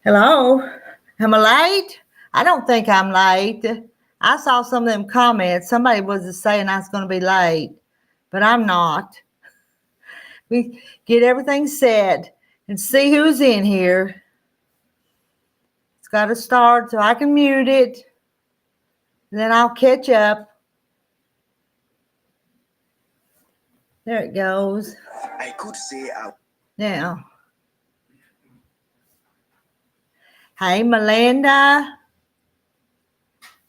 Hello. Am I late? I don't think I'm late. I saw some of them comments. Somebody was saying I was going to be late, but I'm not. We get everything set and see who's in here. It's got to start so I can mute it. Then I'll catch up. There it goes. I could say Now. Hey, Melinda.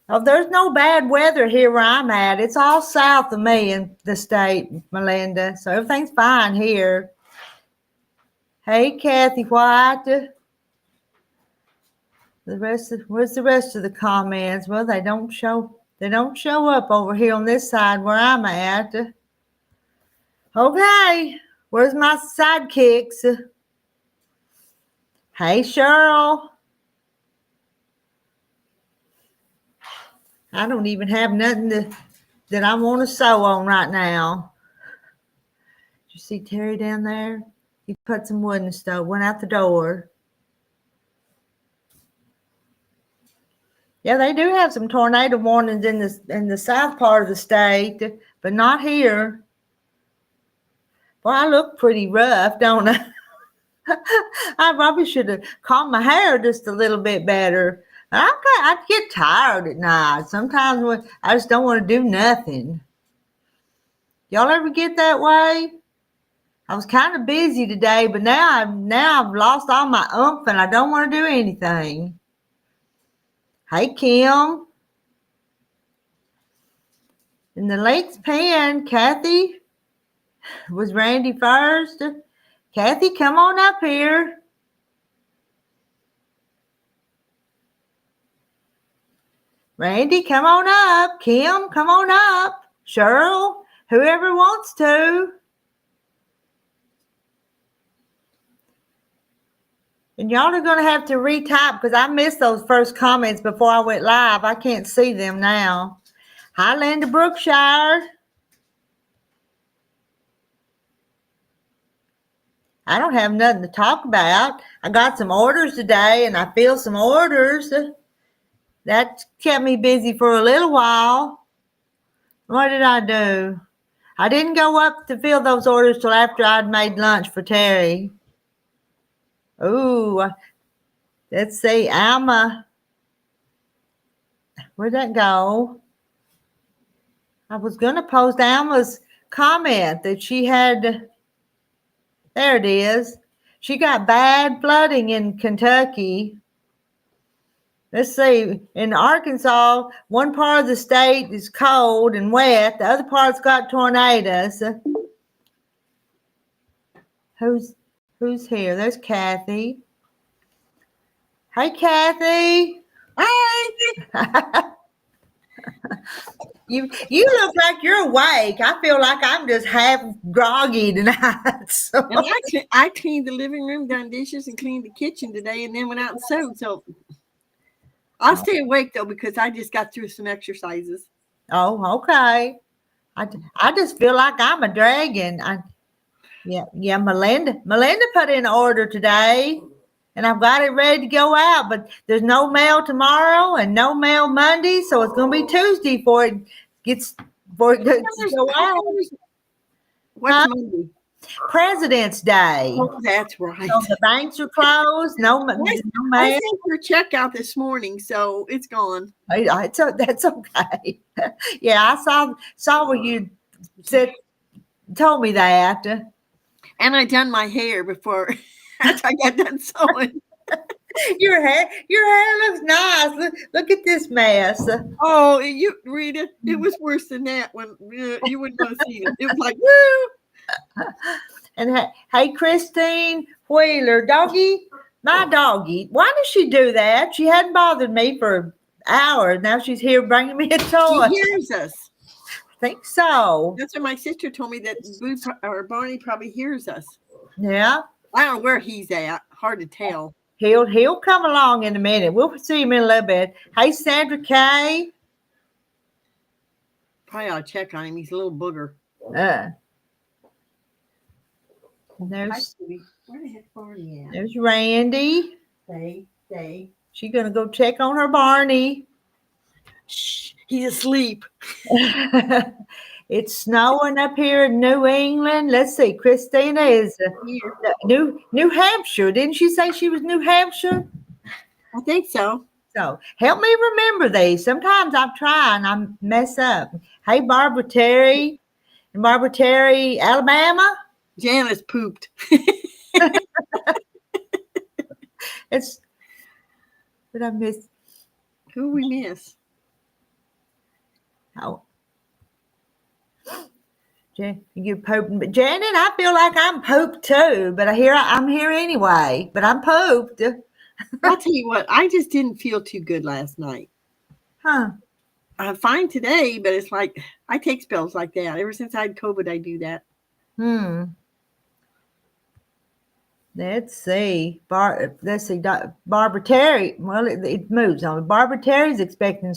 Oh, there's no bad weather here where I'm at. It's all south of me in the state, Melinda. So everything's fine here. Hey, Kathy White. Where's the rest of the comments? Well, they don't show up over here on this side where I'm at. Okay, where's my sidekicks? Hey, Cheryl. I don't even have nothing that I want to sew on right now. Did you see Terry down there? He put some wood in the stove, went out the door. Yeah, they do have some tornado warnings in the south part of the state, but not here. Well, I look pretty rough, don't I? I probably should have combed my hair just a little bit better. I get tired at night. Sometimes when I just don't want to do nothing. Y'all ever get that way? I was kind of busy today, but now I've lost all my oomph and I don't want to do anything. Hey, Kim. In the Lakes Pen, Kathy. Was Randy first? Kathy, come on up here. Randy, come on up. Kim, come on up. Cheryl, whoever wants to. And y'all are going to have to retype because I missed those first comments before I went live. I can't see them now. Hi, Linda Brookshire. I don't have nothing to talk about. I got some orders today and I filled some orders. That kept me busy for a little while. What did I do? I didn't go up to fill those orders till after I'd made lunch for Terry. Ooh, let's see, Alma. Where'd that go? I was going to post Alma's comment that she had. There it is. She got bad flooding in Kentucky. Let's see. In Arkansas, one part of the state is cold and wet. The other part's got tornadoes. Who's here? There's Kathy. Hey, Kathy. Hi. You look like you're awake. I feel like I'm just half groggy tonight. So. And I cleaned the living room, done dishes, and cleaned the kitchen today, and then went out and sewed. So I'll stay awake though because I just got through some exercises. Oh, okay. I just feel like I'm a dragon. Yeah. Melinda put in an order today, and I've got it ready to go out. But there's no mail tomorrow and no mail Monday, so it's going to be Tuesday before it gets go out. What's Monday? President's Day. Oh, that's right. So the banks are closed. No mail. I sent your check out this morning, so it's gone. That's okay. Yeah, I saw what you said. Told me that. And I done my hair before after I got done sewing. Your hair looks nice. Look at this mess. Oh, you Rita, it was worse than that when you wouldn't want to see it. It was like woo. And hey, Christine Wheeler, doggy, my doggy. Why does she do that? She hadn't bothered me for hours. Now she's here bringing me a toy. She hears us. I think so. That's what my sister told me, that Barney probably hears us. Yeah. I don't know where he's at. Hard to tell. He'll come along in a minute. We'll see him in a little bit. Hey, Sandra Kay. Probably ought to check on him. He's a little booger. There's where the heck Barney at? There's Randy. Hey. Okay. She gonna go check on her Barney. Shh, he's asleep. It's snowing up here in New England. Let's see. Christina is Here. New Hampshire. Didn't she say she was New Hampshire? I think so. So help me remember these. Sometimes I'm trying, I mess up. Hey, Barbara Terry, Alabama. Janice pooped. It's did I miss? Who we miss? Oh, you pooping, but Janet, I feel like I'm pooped too. But I'm here anyway. But I'm pooped. I'll tell you what. I just didn't feel too good last night. Huh? I'm fine today, but it's like I take spells like that. Ever since I had COVID, I do that. Let's see. Barbara Terry. Well, it moves on. Barbara Terry's expecting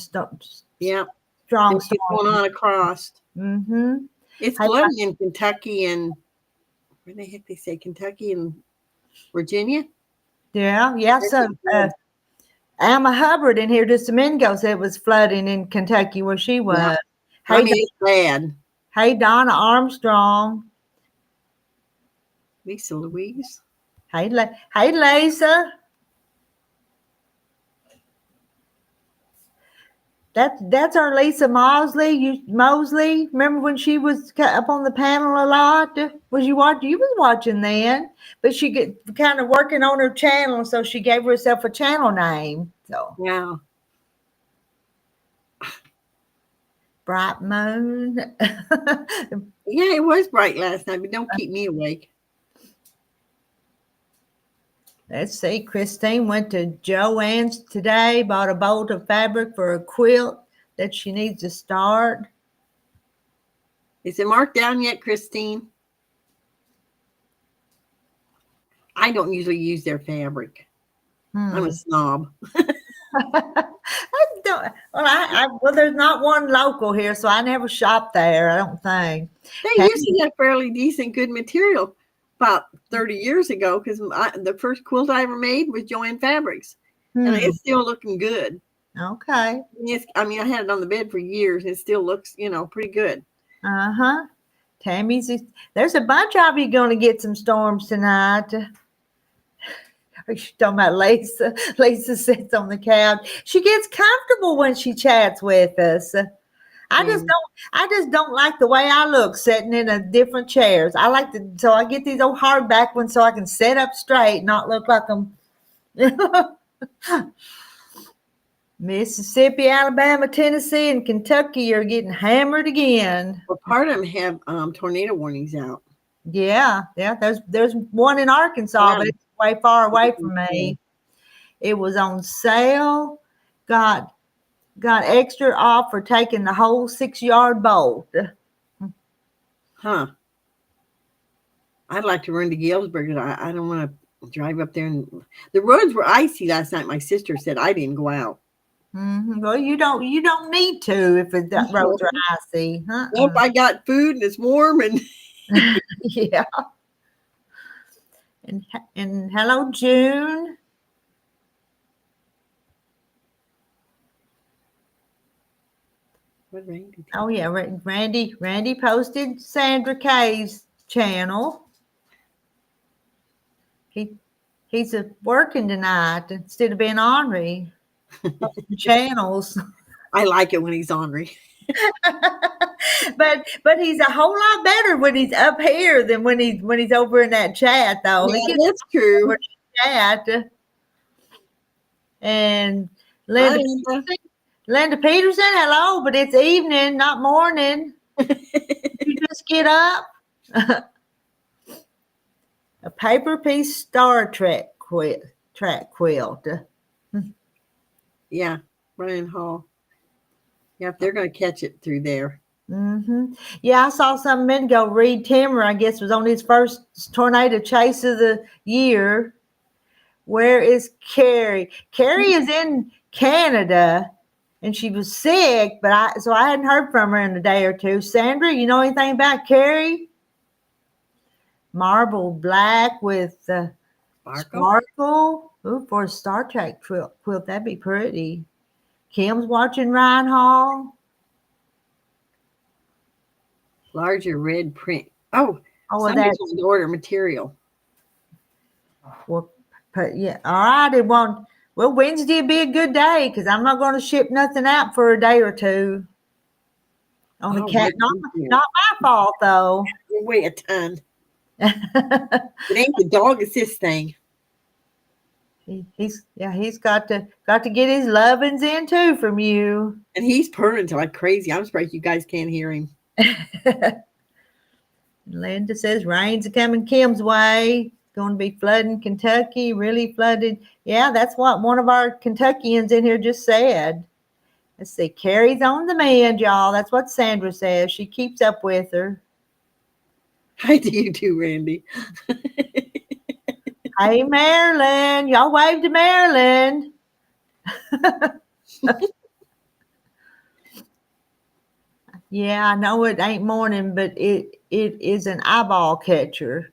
Yeah. strong It's going storm. on across. Mm-hmm. It's Hey, flooding in Kentucky and where the heck they say Kentucky and Virginia. Yeah. So Alma Hubbard in here just a minute ago said it was flooding in Kentucky where she was. Yeah. Hey, I mean, it's bad. hey, Donna Armstrong. Lisa Louise. Hey, hey, Lisa. That's our Lisa Mosley. Mosley. Remember when she was up on the panel a lot? Was you watching? You was watching then, but she get kind of working on her channel, so she gave herself a channel name. So Wow. Bright Moon. Yeah, it was bright last night, but don't keep me awake. Let's see. Christine went to Joann's today, bought a bolt of fabric for a quilt that she needs to start. Is it marked down yet, Christine? I don't usually use their fabric. I'm a snob. Well, there's not one local here, so I never shop there, I don't think. They usually have fairly decent, good material about 30 years ago because the first quilt I ever made was Joann Fabrics. And it's still looking good. Okay. I mean, I had it on the bed for years and it still looks, pretty good. Uh-huh. Tammy's, there's a bunch of you going to get some storms tonight. She's talking about Lisa. Lisa sits on the couch. She gets comfortable when she chats with us. I just don't like the way I look sitting in a different chairs. So I get these old hardback ones so I can sit up straight, not look like I'm Mississippi, Alabama, Tennessee, and Kentucky are getting hammered again. Well, part of them have tornado warnings out. Yeah. There's one in Arkansas, but it's way far away from me. It was on sale. Got extra off for taking the whole 6-yard bolt. Huh. I'd like to run to Galesburg, but I don't want to drive up there. And the roads were icy last night. My sister said I didn't go out. Well, you don't need to if the roads are icy. Well, if I got food and it's warm and yeah. And hello, June. What Randy? Oh yeah, Randy posted Sandra Kay's channel. He's working tonight instead of being ornery. Channels. I like it when he's ornery. but he's a whole lot better when he's up here than when he's over in that chat though. Yeah, that's true. Chat. And Linda Peterson, hello, but it's evening, not morning. You just get up. A paper piece Star Trek quilt. Yeah, Brian Hall. Yeah, they're going to catch it through there. Yeah, I saw some a minute ago. Reed Timmer, I guess, was on his first tornado chase of the year. Where is Carrie? Carrie is in Canada, and she was sick, so I hadn't heard from her in a day or two. Sandra, you know anything about Carrie? Marble black with Sparkle. Ooh, for a Star Trek quilt, that'd be pretty. Kim's watching Ryan Hall. Larger red print. Oh, Oh, somebody's going to order material. Well, but yeah, all right. It won't. Well, Wednesday will be a good day because I'm not going to ship nothing out for a day or two. On the cat, not my fault though. You weigh a ton. It ain't the dog, it's this thing. He's got to get his lovings in too from you. And he's purring like crazy. I'm surprised you guys can't hear him. Linda says rains are coming Kim's way. It's going to be flooding Kentucky, really flooded. Yeah, that's what one of our Kentuckians in here just said. Let's see, Carrie's on the mend, y'all. That's what Sandra says. She keeps up with her. How do you do, Randy? Hey, Marilyn. Y'all wave to Marilyn. Yeah, I know it ain't morning, but it is an eyeball catcher.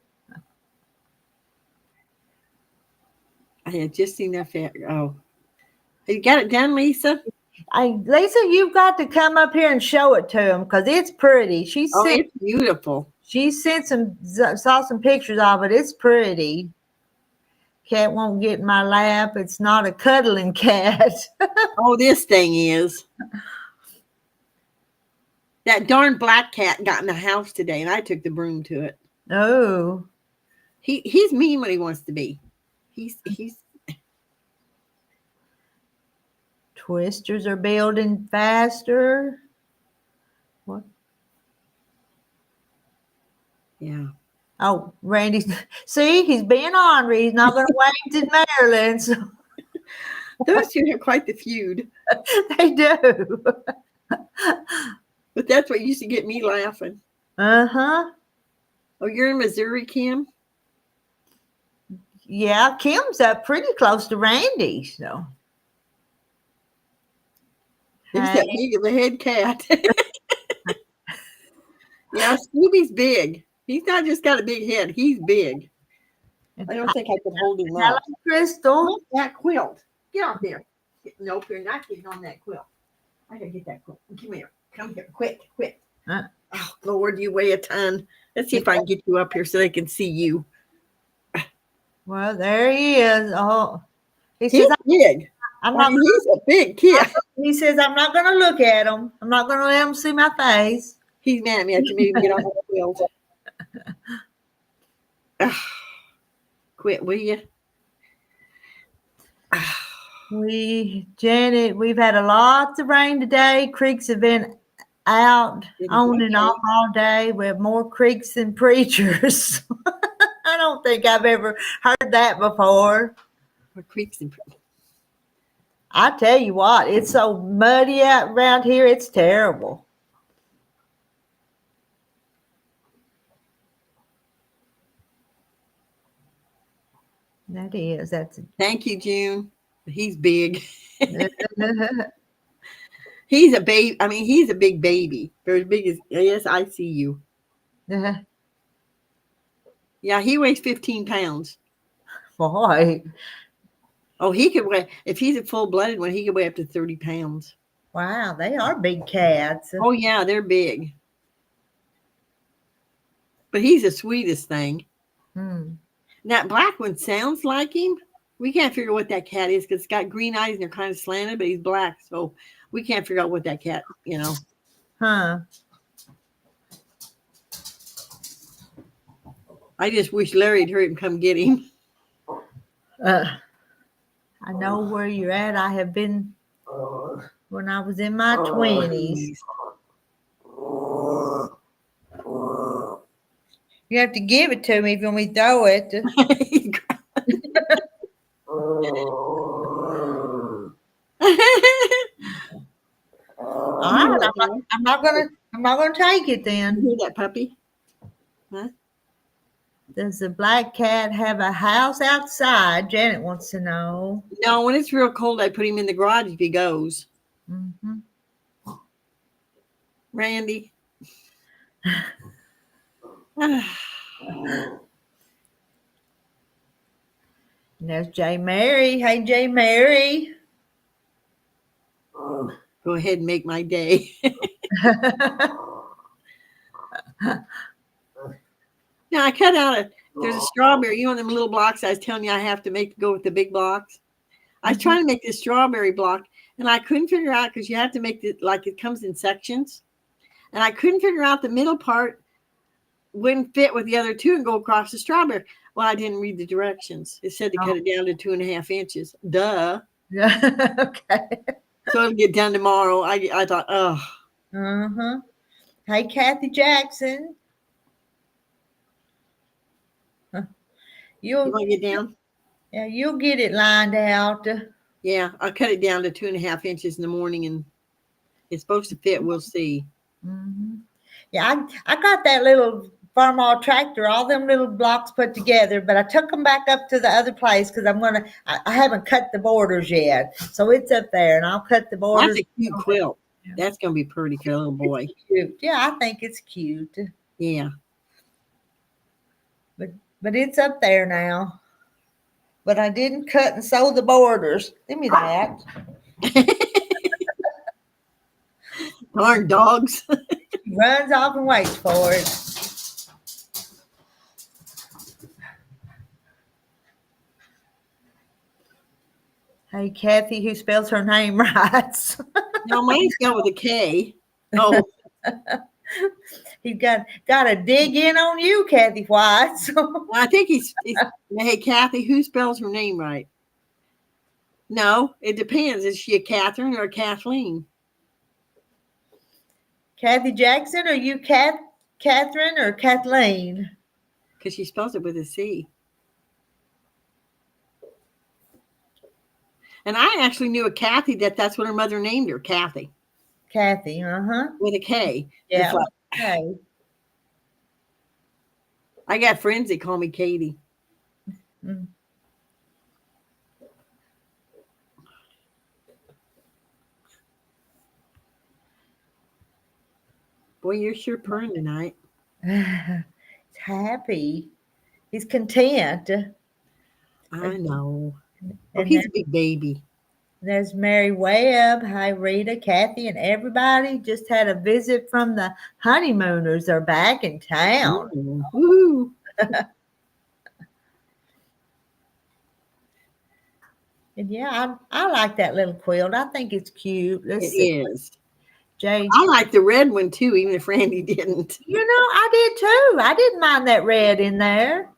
I had just seen that. Oh, you got it done, Lisa? Lisa, you've got to come up here and show it to them because it's pretty. It's beautiful. She saw some pictures of it. It's pretty. Cat won't get in my lap. It's not a cuddling cat. Oh, this thing is. That darn black cat got in the house today, and I took the broom to it. Oh. He's mean when he wants to be. He's Twisters are building faster. What? Yeah. Oh, Randy. See, he's being ornery. He's not going to wave to Marilyn. So. Those two have quite the feud. They do. But that's what used to get me laughing. Uh-huh. Oh, you're in Missouri, Kim? Yeah, Kim's up pretty close to Randy. So. He's that big of a head cat. Yeah, Scooby's big. He's not just got a big head. He's big. I don't think I could hold him up. Crystal. That quilt. Get off there. Nope, you're not getting on that quilt. I gotta get that quilt. Come here. Come here. Quick. Oh, Lord, you weigh a ton. Let's see if I can get you up here so they can see you. Well, there he is. Oh, he's big. He's a big kid. He says, I'm not going to look at him. I'm not going to let him see my face. He's mad at me. I can maybe get on the quilt. Quit, will you? Janet, we've had a lot of rain today. Creeks have been out on and off all day. We have more creeks than preachers. I don't think I've ever heard that before. More creeks and preachers. I tell you what, it's so muddy out around here. It's terrible. That is. Thank you, June. He's big. He's a baby. I mean, he's a big baby. For as big as, yes, I see you. Yeah, he weighs 15 pounds. Boy. Oh, he could weigh, if he's a full-blooded one, he could weigh up to 30 pounds. Wow, they are big cats. Oh, yeah, they're big. But he's the sweetest thing. That black one sounds like him. We can't figure out what that cat is because it's got green eyes and they're kind of slanted, but he's black. So we can't figure out what that cat, Huh. I just wish Larry'd hurry and come get him. I know where you're at. I have been when I was in my 20s. You have to give it to me if you want me to throw it. All right, I'm not gonna take it then. You hear that puppy? Huh? Does the black cat have a house outside? Janet wants to know. No, when it's real cold, I put him in the garage if he goes. Randy. And there's J. Mary. Hey, J. Mary. Go ahead and make my day. Now I cut out there's a strawberry. You know them little blocks I was telling you I have to make to go with the big blocks? I was trying to make this strawberry block, and I couldn't figure out because you have to make it like it comes in sections. And I couldn't figure out the middle part wouldn't fit with the other two and go across the strawberry. Well, I didn't read the directions. It said to cut it down to 2.5 inches. Duh. Yeah. Okay. So it'll get done tomorrow. I thought, oh. Uh-huh. Hey, Kathy Jackson. You want to get down? Yeah, you'll get it lined out. Yeah, I'll cut it down to 2.5 inches in the morning, and it's supposed to fit. We'll see. Mm-hmm. Yeah, I got that little Farmall tractor, all them little blocks put together, but I took them back up to the other place because I haven't cut the borders yet. So it's up there, and I'll cut the borders. That's a cute quilt. That's going to be pretty for a little boy. Cute. Yeah, I think it's cute. Yeah. But it's up there now. But I didn't cut and sew the borders. Give me that. Darn dogs. He runs off and waits for it. Hey, Kathy, who spells her name right. No, mine's spelled with a K. Oh. He's got to dig in on you, Kathy White. I think he's hey, Kathy, who spells her name right? No, it depends. Is she a Catherine or a Kathleen? Kathy Jackson, are you Catherine or Kathleen? Because she spells it with a C. And I actually knew a Kathy that's what her mother named her, Kathy. Kathy, uh-huh. With a K. Yeah, okay. I got friends that call me Katie. Mm. Boy, you're sure purring tonight. He's happy. He's content. I know. Oh, he's a big baby. There's Mary Webb. Hi, Rita, Kathy, and everybody. Just had a visit from the honeymooners. They're back in town. Woo. And yeah, I like that little quilt. I think it's cute. It is. Jay. I like the red one too, even if Randy didn't. You know, I did too. I didn't mind that red in there.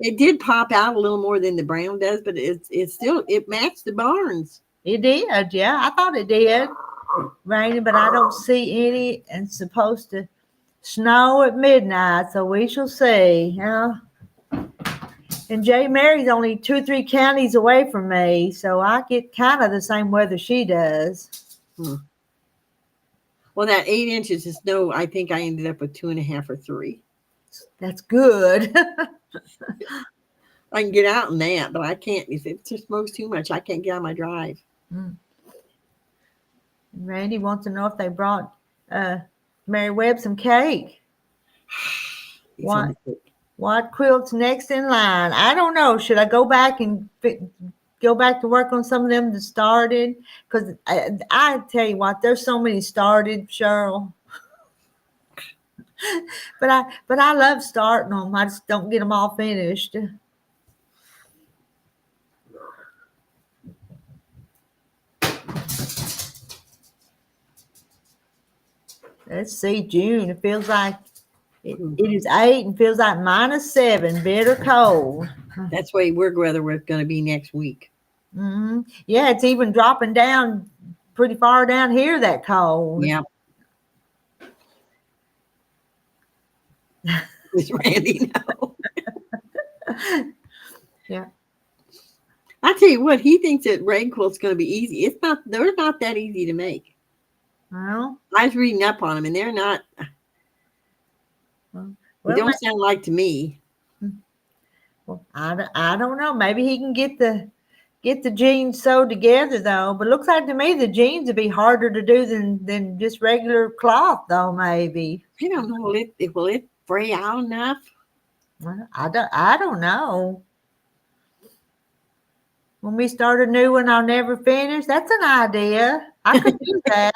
It did pop out a little more than the brown does, but it's still matched the barns. It did, yeah. I thought it did. Raining, but I don't see any. And it's supposed to snow at midnight, so we shall see. Yeah. And J. Mary's only 2 or 3 counties away from me, so I get kind of the same weather she does. Well, that 8 inches of snow, I think I ended up with 2.5 or 3. That's good. I can get out in that, but I can't. If it just smoke's too much, I can't get on my drive. Randy wants to know if they brought Mary Webb some cake. What quilt's next in line? I don't know. Should I go back and go back to work on some of them that started? Because I tell you what, there's so many started, Cheryl. But I love starting them. I just don't get them all finished. Let's see, June. It feels like it is 8 and feels like -7. Bitter cold. That's why we're weather we're going to be next week. Mm-hmm. Yeah, it's even dropping down pretty far down here. That cold. Yeah. Does Randy know? Yeah. I tell you what, he thinks that rain quilt's going to be easy. It's not. They're not that easy to make. Well, I was reading up on them, and they're not. They don't sound like to me. Well, I don't know. Maybe he can get the jeans sewed together though. But it looks like to me the jeans would be harder to do than just regular cloth though. Maybe. I don't know. Will it fray out enough? Well, I don't know. When we start a new one, I'll never finish. That's an idea. I could do that.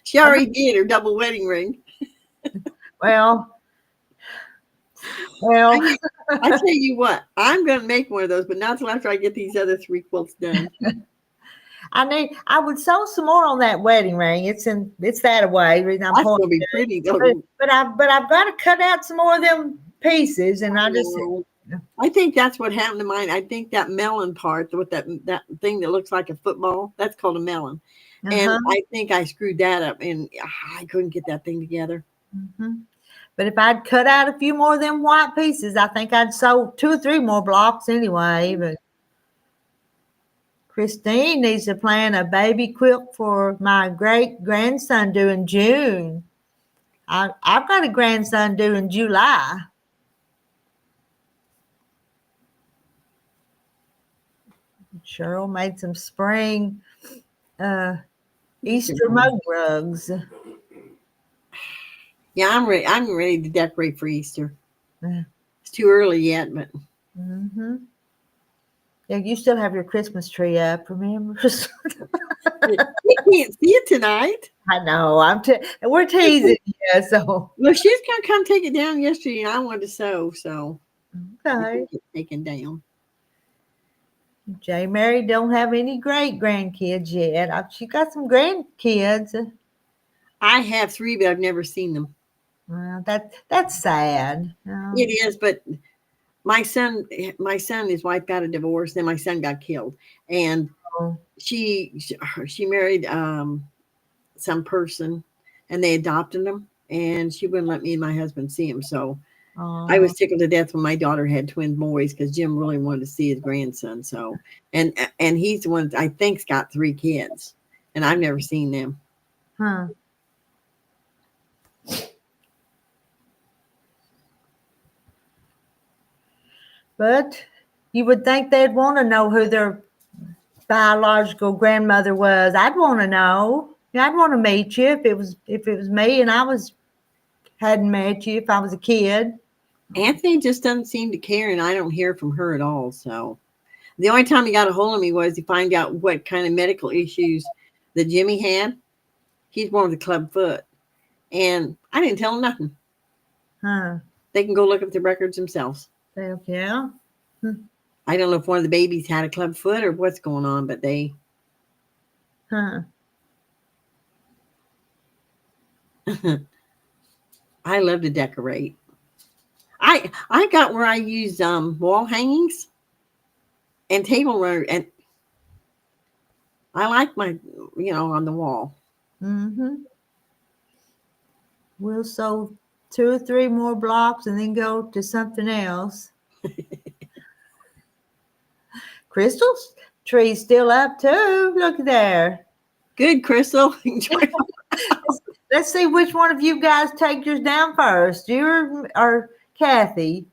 She already did her double wedding ring. Well, I tell you what, I'm going to make one of those, but not till after I get these other 3 quilts done. I would sew some more on that wedding ring. It's that away. Reason I'm That's going to pointing be pretty. but I've got to cut out some more of them pieces, and I just I think that's what happened to mine. I think that melon part, with that thing that looks like a football, that's called a melon. And I think I screwed that up, and I couldn't get that thing together. But if I'd cut out a few more of them white pieces, I think I'd sew 2 or 3 more blocks anyway. But Christine needs to plan a baby quilt for my great grandson due in June. I've got a grandson due in July. Cheryl made some spring Easter mug rugs. Yeah, I'm ready. I'm ready to decorate for Easter. It's too early yet, but. Yeah, you still have your Christmas tree up, remember? You can't see it tonight. I know. We're teasing you, so. Well, she's gonna come take it down yesterday, and I wanted to sew, so Okay. it get taken down. J. Mary don't have any great grandkids yet. She got some grandkids. I have 3, but I've never seen them. Well, that's sad. It is, but my son and his wife got a divorce. Then my son got killed, and she married some person, and they adopted him, and she wouldn't let me and my husband see him. So I was tickled to death when my daughter had twin boys, because Jim really wanted to see his grandson. So and he's the one I think's got 3 kids, and I've never seen them. Huh. But you would think they'd want to know who their biological grandmother was. I'd want to know. Yeah, I'd want to meet you if it was me and I hadn't met you if I was a kid. Anthony just doesn't seem to care, and I don't hear from her at all. So the only time he got a hold of me was to find out what kind of medical issues that Jimmy had. He's born with a club foot, and I didn't tell him nothing. Huh. They can go look up the records themselves. Yeah. I don't know if one of the babies had a club foot or what's going on, but they. Huh. I love to decorate. I got where I use wall hangings and table runner, and I like my on the wall. We'll sew 2 or 3 more blocks and then go to something else. Crystal's tree's still up too. Look there. Good, Crystal. Let's see which one of you guys take yours down first. You or Kathy?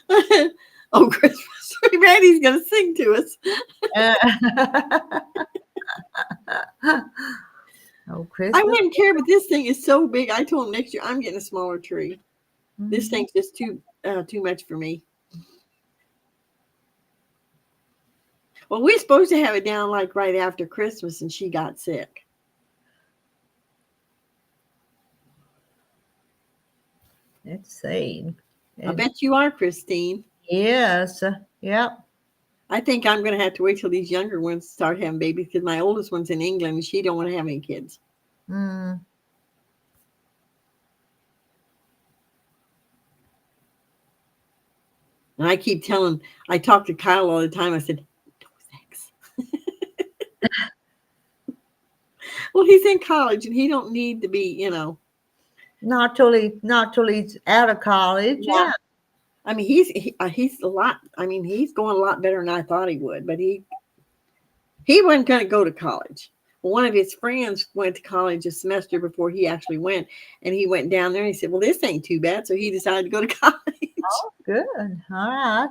Oh, Christmas tree. Randy's going to sing to us. Oh, Christmas. I wouldn't care, but this thing is so big. I told him next year I'm getting a smaller tree. This thing's just too much for me. Well, we're supposed to have it down like right after Christmas, and she got sick. Let's see. I bet you are, Christine. Yes. Yep. I think I'm going to have to wait till these younger ones start having babies, because my oldest one's in England and she don't want to have any kids. And I keep I talk to Kyle all the time. I said, no sex. Well, he's in college and he don't need to be, Not till he's out of college. Yeah. I mean, he's a lot. I mean, he's going a lot better than I thought he would, but he wasn't going to go to college. Well, one of his friends went to college a semester before he actually went, and he went down there and he said, well, this ain't too bad. So he decided to go to college. Oh, good. All right.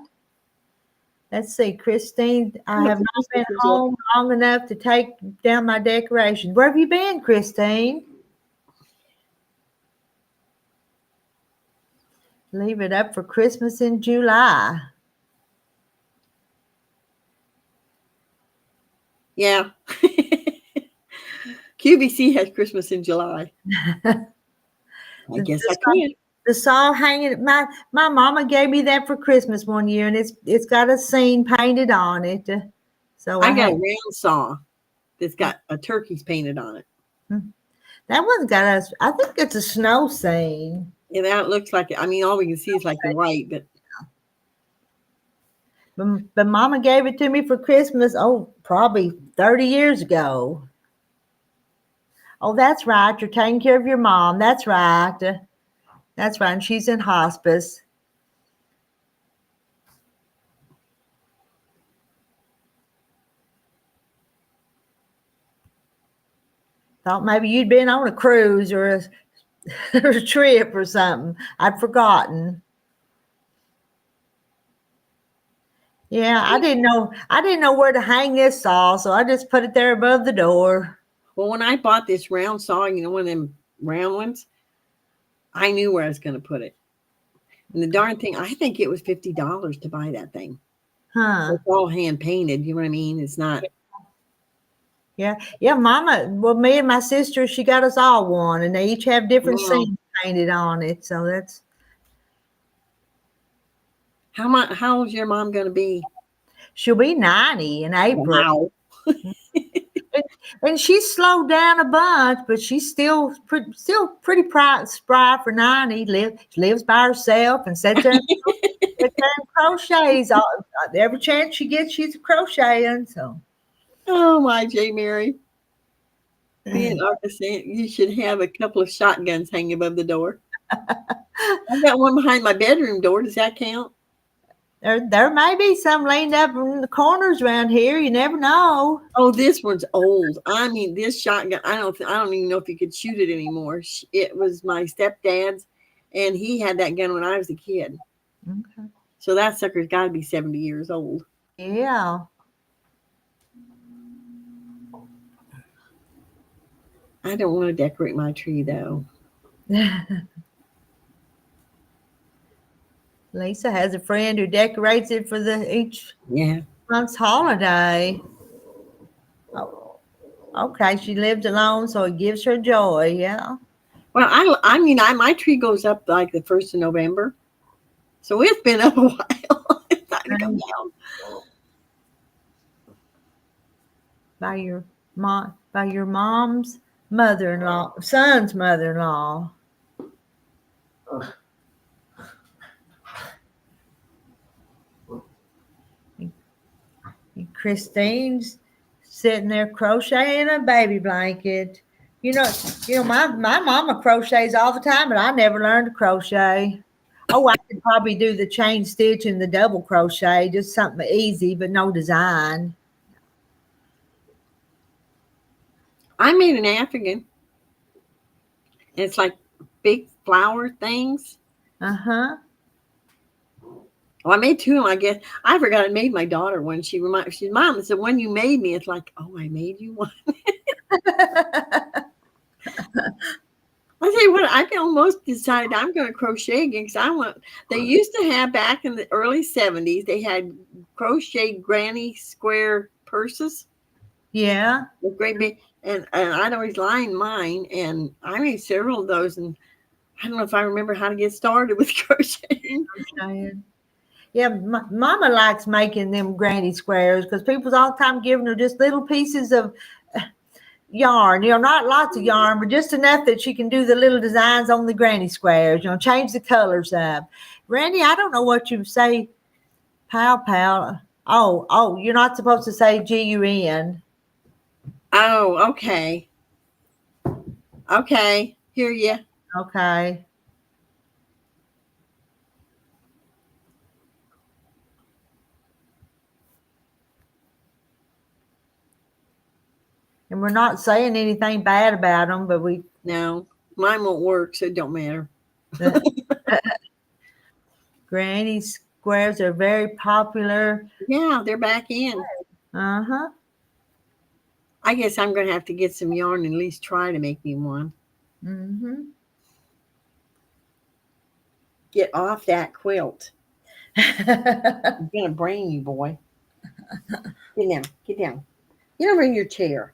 Let's see, Christine. I have not been home long enough to take down my decorations. Where have you been, Christine? Leave it up for Christmas in July. Yeah. QVC has Christmas in July. I guess I can. The saw hanging. My mama gave me that for Christmas one year, and it's got a scene painted on it. So I got a round saw that's got a turkey's painted on it. That one's got a. I think it's a snow scene. Yeah, that looks like it. I mean, all we can see is like the white, but Mama gave it to me for Christmas. Oh, probably 30 years ago. Oh, that's right. You're taking care of your mom. That's right. That's right. And she's in hospice. Thought maybe you'd been on a cruise or a trip or something. I'd forgotten. Yeah, I didn't know where to hang this saw, so I just put it there above the door. well, when I bought this round saw, you know, one of them round ones, I knew where I was going to put it. And the darn thing, I think it was $50 to buy that thing. Huh. It's all hand painted. You know what I mean? It's not. Yeah. Mama, well, me and my sister, she got us all one, and they each have different scenes painted on it. So that's. How old's your mom going to be? She'll be 90 in April. Wow. And she's slowed down a bunch, but she's still pretty spry for 90. She lives by herself and sits there and crochets. Every chance she gets, she's crocheting. So. Oh my J. Mary. Me and Arthur said you should have a couple of shotguns hanging above the door. I've got one behind my bedroom door. Does that count? There may be some laying up in the corners around here. You never know. Oh, this one's old. I mean, this shotgun. I don't even know if you could shoot it anymore. It was my stepdad's, and he had that gun when I was a kid. Okay. So that sucker's got to be 70 years old. Yeah. I don't want to decorate my tree though. Lisa has a friend who decorates it for each month's holiday. Oh, okay, she lives alone, so it gives her joy. Yeah. Well, I mean, my tree goes up like the 1st of November, so it's been up a while. It's time to come down. By your mom's mother-in-law, son's mother-in-law. Christine's sitting there crocheting a baby blanket. You know, my mama crochets all the time, but I never learned to crochet. Oh, I could probably do the chain stitch and the double crochet, just something easy, but no design. I made an African. It's like big flower things. Uh-huh. Well, I made 2 of them, I guess. I forgot I made my daughter one. She's Mom. I said, when you made me, it's like, oh, I made you one. I tell you what, I almost decided I'm going to crochet again because they used to have back in the early 70s, they had crochet granny square purses. Yeah. With great big, and I'd always line mine, and I made several of those, and I don't know if I remember how to get started with crocheting. Yeah, Mama likes making them granny squares because people's all the time giving her just little pieces of yarn, not lots of yarn, but just enough that she can do the little designs on the granny squares, change the colors up. Randy, I don't know what you say, pal. Oh, you're not supposed to say GUN. Oh, okay. Okay, hear ya. Okay. And we're not saying anything bad about them, but No, mine won't work, so it don't matter. Granny squares are very popular. Yeah, they're back in. Uh-huh. I guess I'm going to have to get some yarn and at least try to make me one. Mm-hmm. Get off that quilt. I'm going to brain you, boy. Get down. Get over in your chair.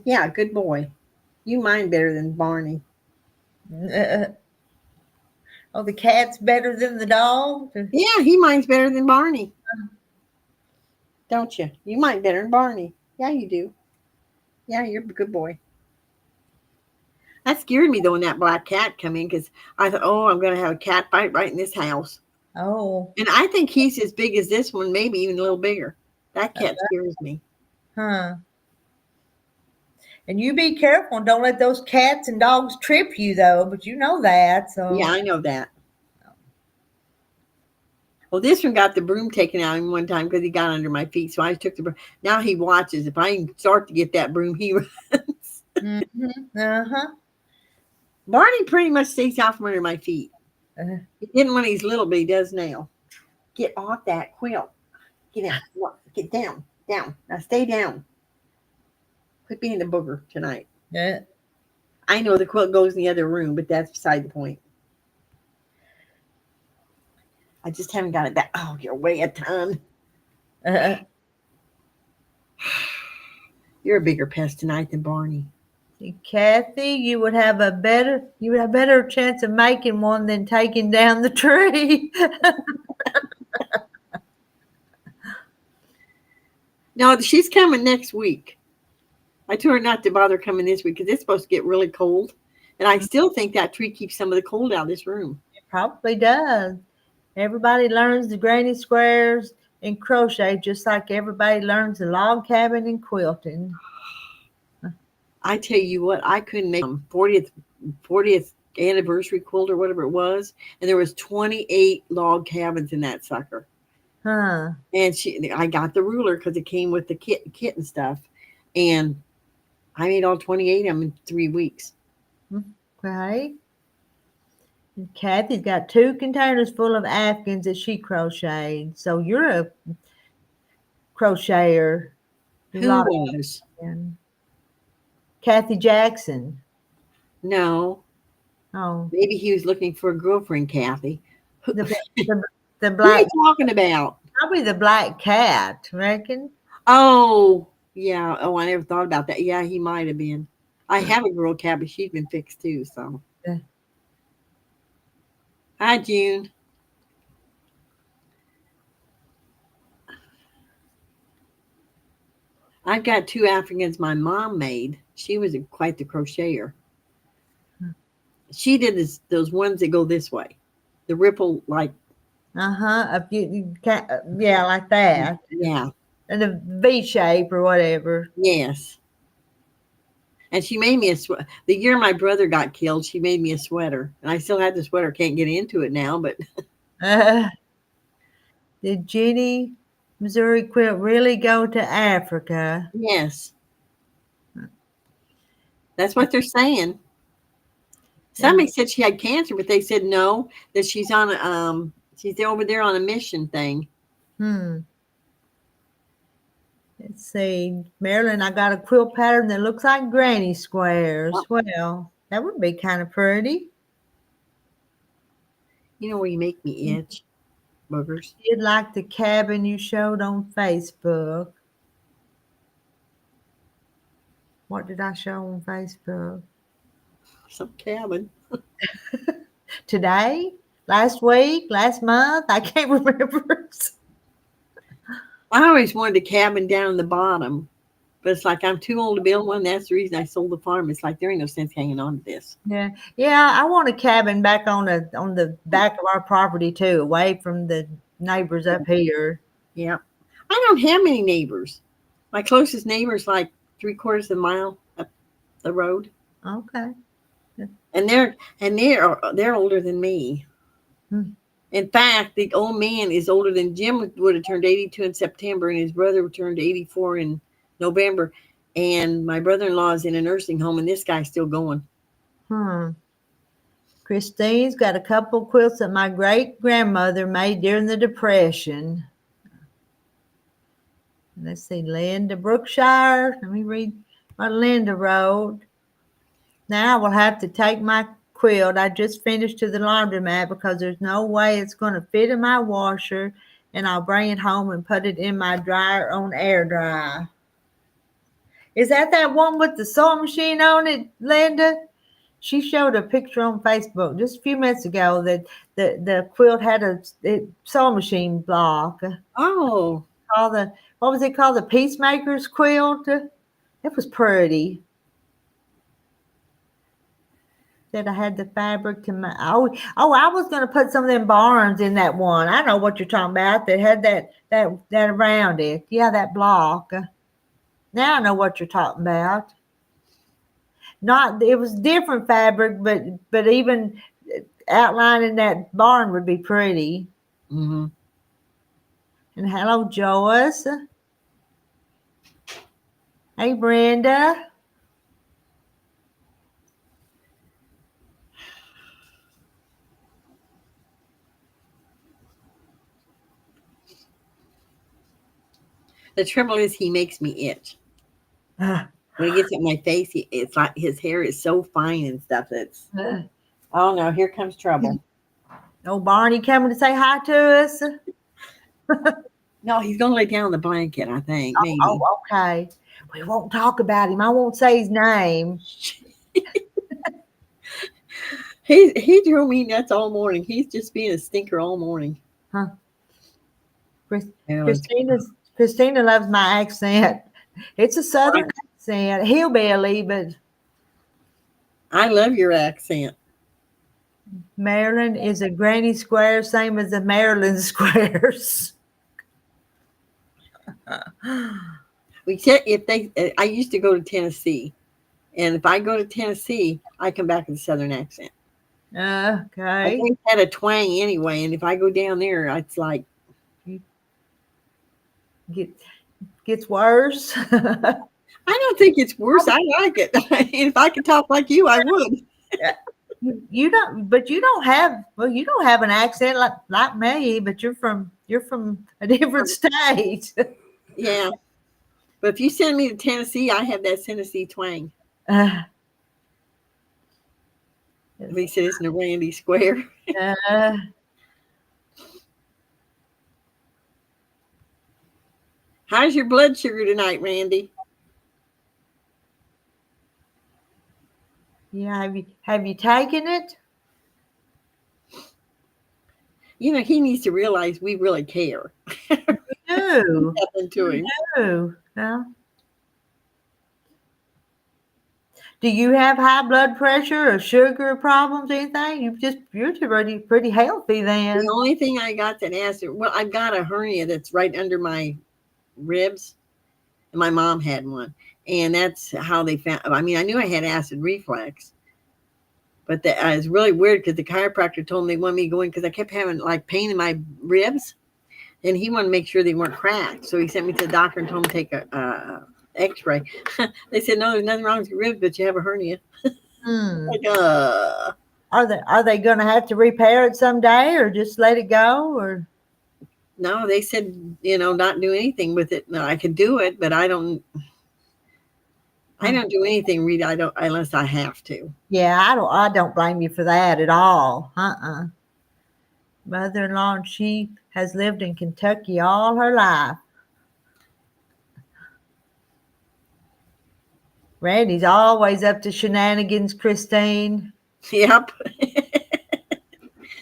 Yeah, good boy. You mind better than Barney. Oh, the cat's better than the dog? Yeah, he minds better than Barney. Don't you? You mind better than Barney. Yeah, you do. Yeah, you're a good boy. That scared me though when that black cat come in because I thought, oh, I'm gonna have a cat fight right in this house. Oh, And I think he's as big as this one, maybe even a little bigger. That cat scares me. huh. And you be careful and don't let those cats and dogs trip you, though. But you know that, Yeah, so. I know that. Well, this one got the broom taken out of him one time because he got under my feet. So I took the broom. Now he watches. If I can start to get that broom, he runs. Uh-huh. Barney pretty much stays out from under my feet. Uh, He didn't when he's little, but he does now. Get off that quilt. Get down. Get down. Down. Now stay down. Quit being a booger tonight. yeah. I know the quilt goes in the other room, but that's beside the point. I just haven't got it back. Oh, you're way a ton. You're a bigger pest tonight than Barney. See, Kathy, you would have better chance of making one than taking down the tree. No, she's coming next week. I told her not to bother coming this week because it's supposed to get really cold. And I still think that tree keeps some of the cold out of this room. It probably does. Everybody learns the granny squares and crochet just like everybody learns the log cabin and quilting. I tell you what, I couldn't make 40th anniversary quilt or whatever it was. And there was 28 log cabins in that sucker. Huh. And I got the ruler because it came with the kit and stuff. And I made all 28 of them in 3 weeks. Okay. And Kathy's got 2 containers full of Afghans that she crocheted. So you're a crocheter. Who was? Kathy Jackson. No. Oh. Maybe he was looking for a girlfriend, Kathy. The What are black, you talking about? probably the black cat, reckon? Oh, yeah. Oh, I never thought about that. Yeah, he might have been. I have a girl cat, but she's been fixed too. So, Yeah. Hi, June. I've got 2 Africans my mom made. She was quite the crocheter. She did those ones that go this way, the ripple like. Yeah, like that. Yeah. And a V shape or whatever. Yes. And she made me a sweater. The year my brother got killed, she made me a sweater. And I still have the sweater. Can't get into it now, but. Did Jenny Missouri Quilt really go to Africa? Yes. That's what they're saying. Somebody said she had cancer, but they said no, that she's on she's over there on a mission thing. Let's see. Marilyn, I got a quilt pattern that looks like granny squares. Oh. Well, that would be kind of pretty. You know where you make me itch, boogers. Did like the cabin you showed on Facebook. What did I show on Facebook? Some cabin. Today? Last week? Last month? I can't remember. I always wanted a cabin down the bottom, but it's like I'm too old to build one. That's the reason I sold the farm. It's like there ain't no sense hanging on to this. Yeah. I want a cabin back on the back of our property too, away from the neighbors up here. Yeah. I don't have many neighbors. My closest neighbor is like 3/4 of a mile up the road. Okay. And they're older than me. In fact, the old man is older than Jim. Would have turned 82 in September, and his brother turned 84 in November. And my brother-in-law is in a nursing home, and this guy's still going. Christine's got a couple quilts that my great-grandmother made during the Depression. Let's see, Linda Brookshire. Let me read what Linda wrote. Now I will have to take my quilt I just finished to the laundromat because there's no way it's going to fit in my washer and I'll bring it home and put it in my dryer on air dry. Is that one with the sewing machine on it, Linda? She showed a picture on Facebook just a few minutes ago that the quilt had a sewing machine block. Oh. What was it called? The Peacemaker's quilt? It was pretty. That I had the fabric to my I was going to put some of them barns in that one. I know what you're talking about. That had that around it. Yeah, that block. Now I know what you're talking about. It was different fabric, but even outlining that barn would be pretty. Mm-hmm. And hello, Joyce. Hey, Brenda. The trouble is he makes me itch. When he gets at my face, it's like his hair is so fine and stuff. Oh no, here comes trouble. Oh, Barney coming to say hi to us? No, he's going to lay down on the blanket, I think. Maybe. Oh, okay. We won't talk about him. I won't say his name. He drove me nuts all morning. He's just being a stinker all morning. Huh? Christina loves my accent. It's a Southern accent, hillbilly, but I love your accent. Maryland is a granny square, same as the Maryland squares. I used to go to Tennessee, and if I go to Tennessee, I come back with a Southern accent. Okay. I think had a twang anyway, and if I go down there, it's like gets worse. I don't think it's worse. I like it. If I could talk like you, I would. You don't have an accent like me, but you're from a different state. Yeah. But if you send me to Tennessee, I have that Tennessee twang. At least it isn't a Randy square. How's your blood sugar tonight, Randy? Yeah, have you taken it? You know, he needs to realize we really care. No. Happened to him. No. Do you have high blood pressure or sugar problems, anything? You're pretty healthy then. The only thing I got that acid, well, I've got a hernia that's right under my ribs, and my mom had one, and that's how they found. I mean, I knew I had acid reflux, but that was really weird because the chiropractor told me they wanted me to go in because I kept having like pain in my ribs, and he wanted to make sure they weren't cracked. So he sent me to the doctor and told him to take a X-ray. They said no, there's nothing wrong with your ribs, but you have a hernia. Like, Are they going to have to repair it someday, or just let it go, or? No, they said, not do anything with it. No, I could do it, but I don't do anything really. I don't, unless I have to. Yeah, I don't blame you for that at all. Mother-in-law, and she has lived in Kentucky all her life. Randy's always up to shenanigans, Christine. Yep.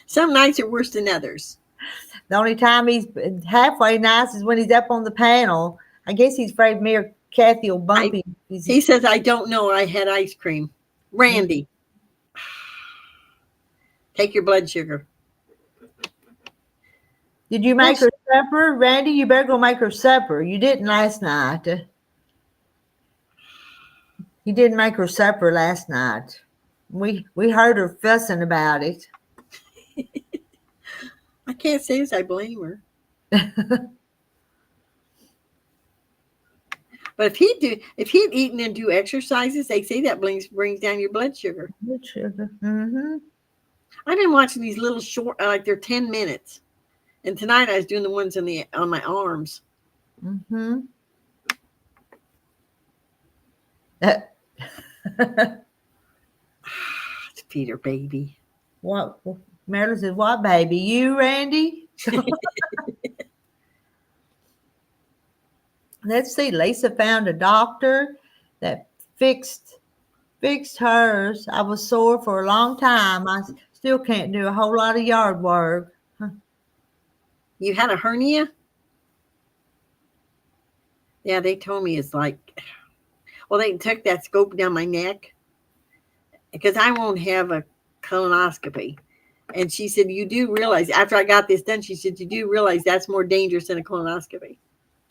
Some nights are worse than others. The only time he's halfway nice is when he's up on the panel. I guess he's afraid me or Kathy will bump him. He says, I don't know. I had ice cream. Randy, take your blood sugar. Did you make her supper? Randy, you better go make her supper. You didn't last night. You didn't make her supper last night. We heard her fussing about it. I can't say as I blame her. But if he'd eaten and do exercises, they say that brings down your blood sugar. Blood sugar. Mm-hmm. I've been watching these little short, like they're 10 minutes. And tonight I was doing the ones on my arms. Mm-hmm. It's Peter, baby. What? Marilyn says, what, baby? You, Randy? let's see. Lisa found a doctor that fixed hers. I was sore for a long time. I still can't do a whole lot of yard work. You had a hernia? Yeah, they told me it's like, well, they took that scope down my neck because I won't have a colonoscopy. And she said, you do realize, after I got this done, she said, you do realize that's more dangerous than a colonoscopy.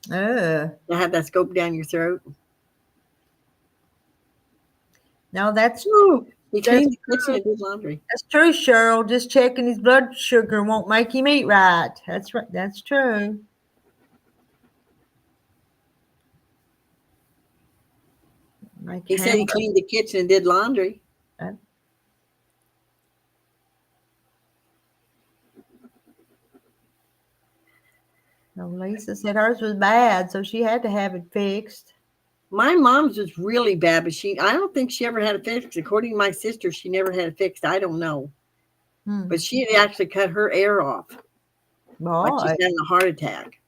To have that scope down your throat. No, that's Ooh, he that's cleaned the kitchen and did laundry. That's true, Cheryl. Just checking his blood sugar won't make him eat right. That's right. That's true. He said he cleaned the kitchen and did laundry. No, Lisa said hers was bad, so she had to have it fixed. My mom's was really bad, but I don't think she ever had it fixed. According to my sister, she never had it fixed. I don't know. But she had actually cut her air off. Boy. Like she's having a heart attack.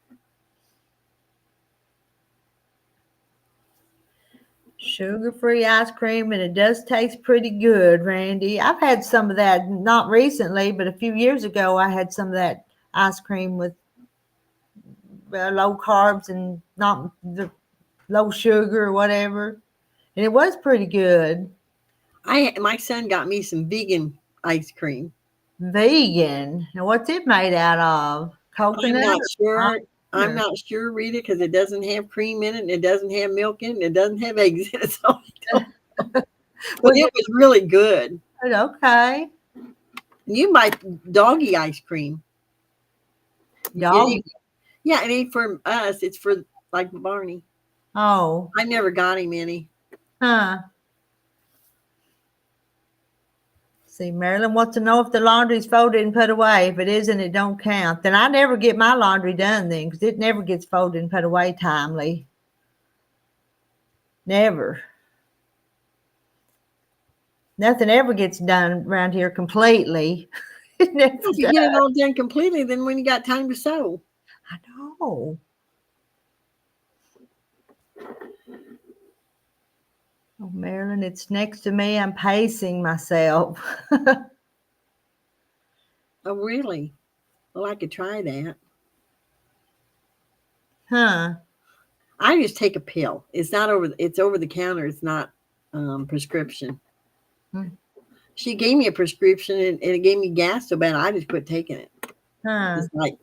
Sugar-free ice cream, and it does taste pretty good, Randy. I've had some of that, not recently, but a few years ago, I had some of that ice cream with low carbs and not the low sugar or whatever, and it was pretty good. My son got me some vegan ice cream. Vegan? Now, what's it made out of? Coconut? I'm not sure. I'm not sure, Rita, because it doesn't have cream in it, and it doesn't have milk in it, and it doesn't have eggs in it. So I don't know. But it was really good. Okay. You can buy doggy ice cream. Doggy? Yeah, it ain't for us. It's for like Barney. Oh. I never got him any. Huh. See, Marilyn wants to know if the laundry's folded and put away. If it isn't, it don't count. Then I never get my laundry done then, because it never gets folded and put away timely. Never. Nothing ever gets done around here completely. If you get it all done completely, then when you got time to sew. I know. Oh, Marilyn, it's next to me. I'm pacing myself. Oh, really? Well, I could try that. Huh. I just take a pill. It's over the counter. It's not prescription. She gave me a prescription and it gave me gas so bad I just quit taking it. It's like,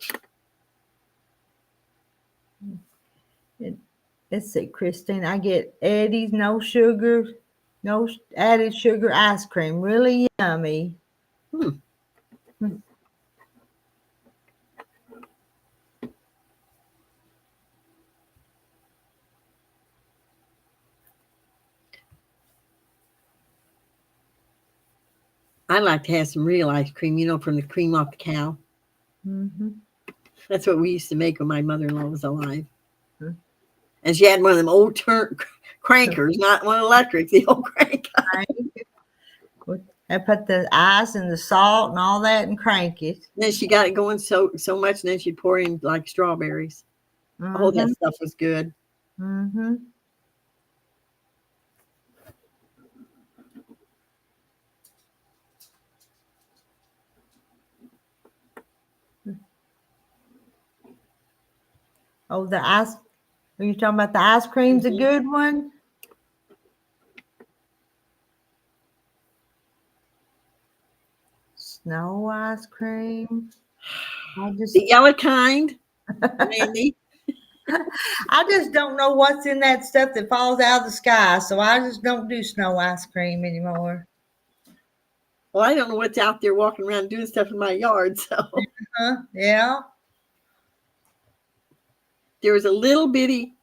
let's see, Christine, I get Eddie's no sugar, no added sugar ice cream. Really yummy. I like to have some real ice cream, from the cream off the cow. That's what we used to make when my mother-in-law was alive. And she had one of them old crankers, not one electric, the old cranker. I put the ice and the salt and all that and crank it. And then she got it going so much, and then she'd pour in like strawberries. Oh, that stuff was good. Oh, the ice. Are you talking about the ice cream's a good one? Snow ice cream. The yellow kind, Randy. I just don't know what's in that stuff that falls out of the sky, so I just don't do snow ice cream anymore. Well, I don't know what's out there walking around doing stuff in my yard, so. Yeah. There was a little bitty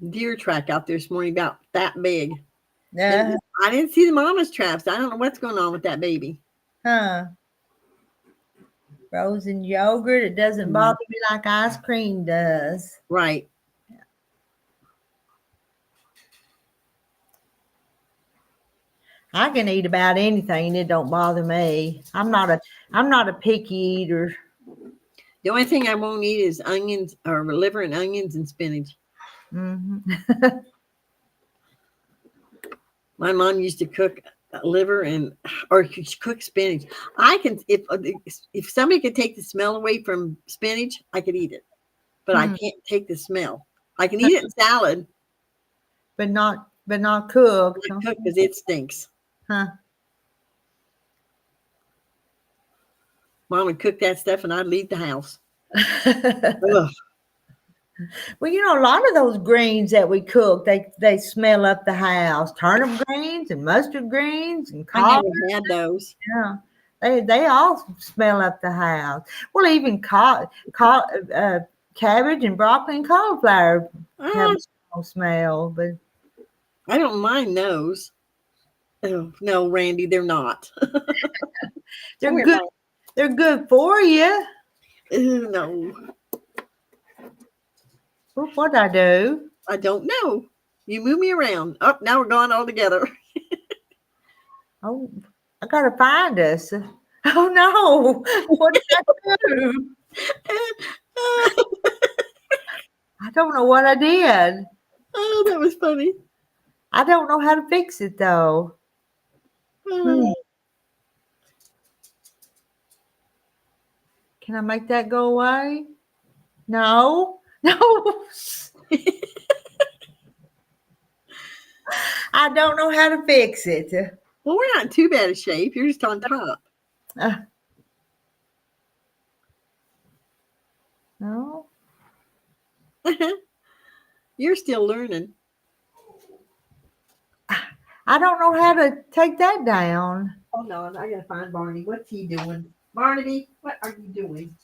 deer track out there this morning about that big. Yeah. I didn't see the mama's traps. I don't know what's going on with that baby. Frozen yogurt. It doesn't bother me like ice cream does. Right. I can eat about anything. It don't bother me. I'm not a picky eater. The only thing I won't eat is onions or liver and onions and spinach. Mm-hmm. My mom used to cook liver or cook spinach. I can if somebody could take the smell away from spinach, I could eat it, but I can't take the smell. I can eat it in salad, but not cooked. not cook because it stinks. Huh. Mom would cook that stuff, and I'd leave the house. Well, a lot of those greens that we cook, they smell up the house. Turnip greens and mustard greens and I collard. never had those. Yeah, they all smell up the house. Well, even cabbage and broccoli and cauliflower have a strong smell, but I don't mind those. Oh, no, Randy, they're not. they're good. They're good for you. No. What'd I do? I don't know. You move me around. Oh, now we're gone all together. Oh, I gotta find us. Oh no! What did I do? I don't know what I did. Oh, that was funny. I don't know how to fix it though. Can I make that go away? No. I don't know how to fix it. Well, we're not in too bad a shape. You're just on top. No. You're still learning. I don't know how to take that down. Hold on, I gotta find Barney. What's he doing? Barnaby, what are you doing?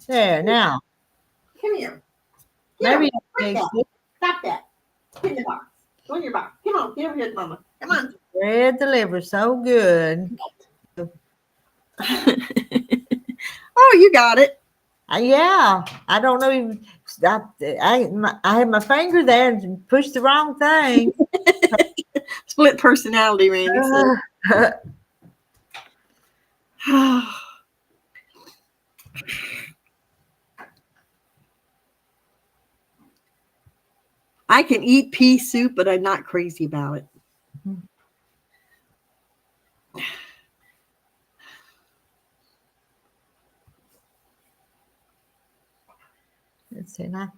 There, now. Come here. Maybe Stop that. Get in the box. Go in your box. Come on, get over here, Mama. Come on. Bread delivered so good. Oh, you got it. Yeah, I don't know. Even I had my finger there and pushed the wrong thing. Split personality, Randy said. I can eat pea soup, but I'm not crazy about it. Let's see now.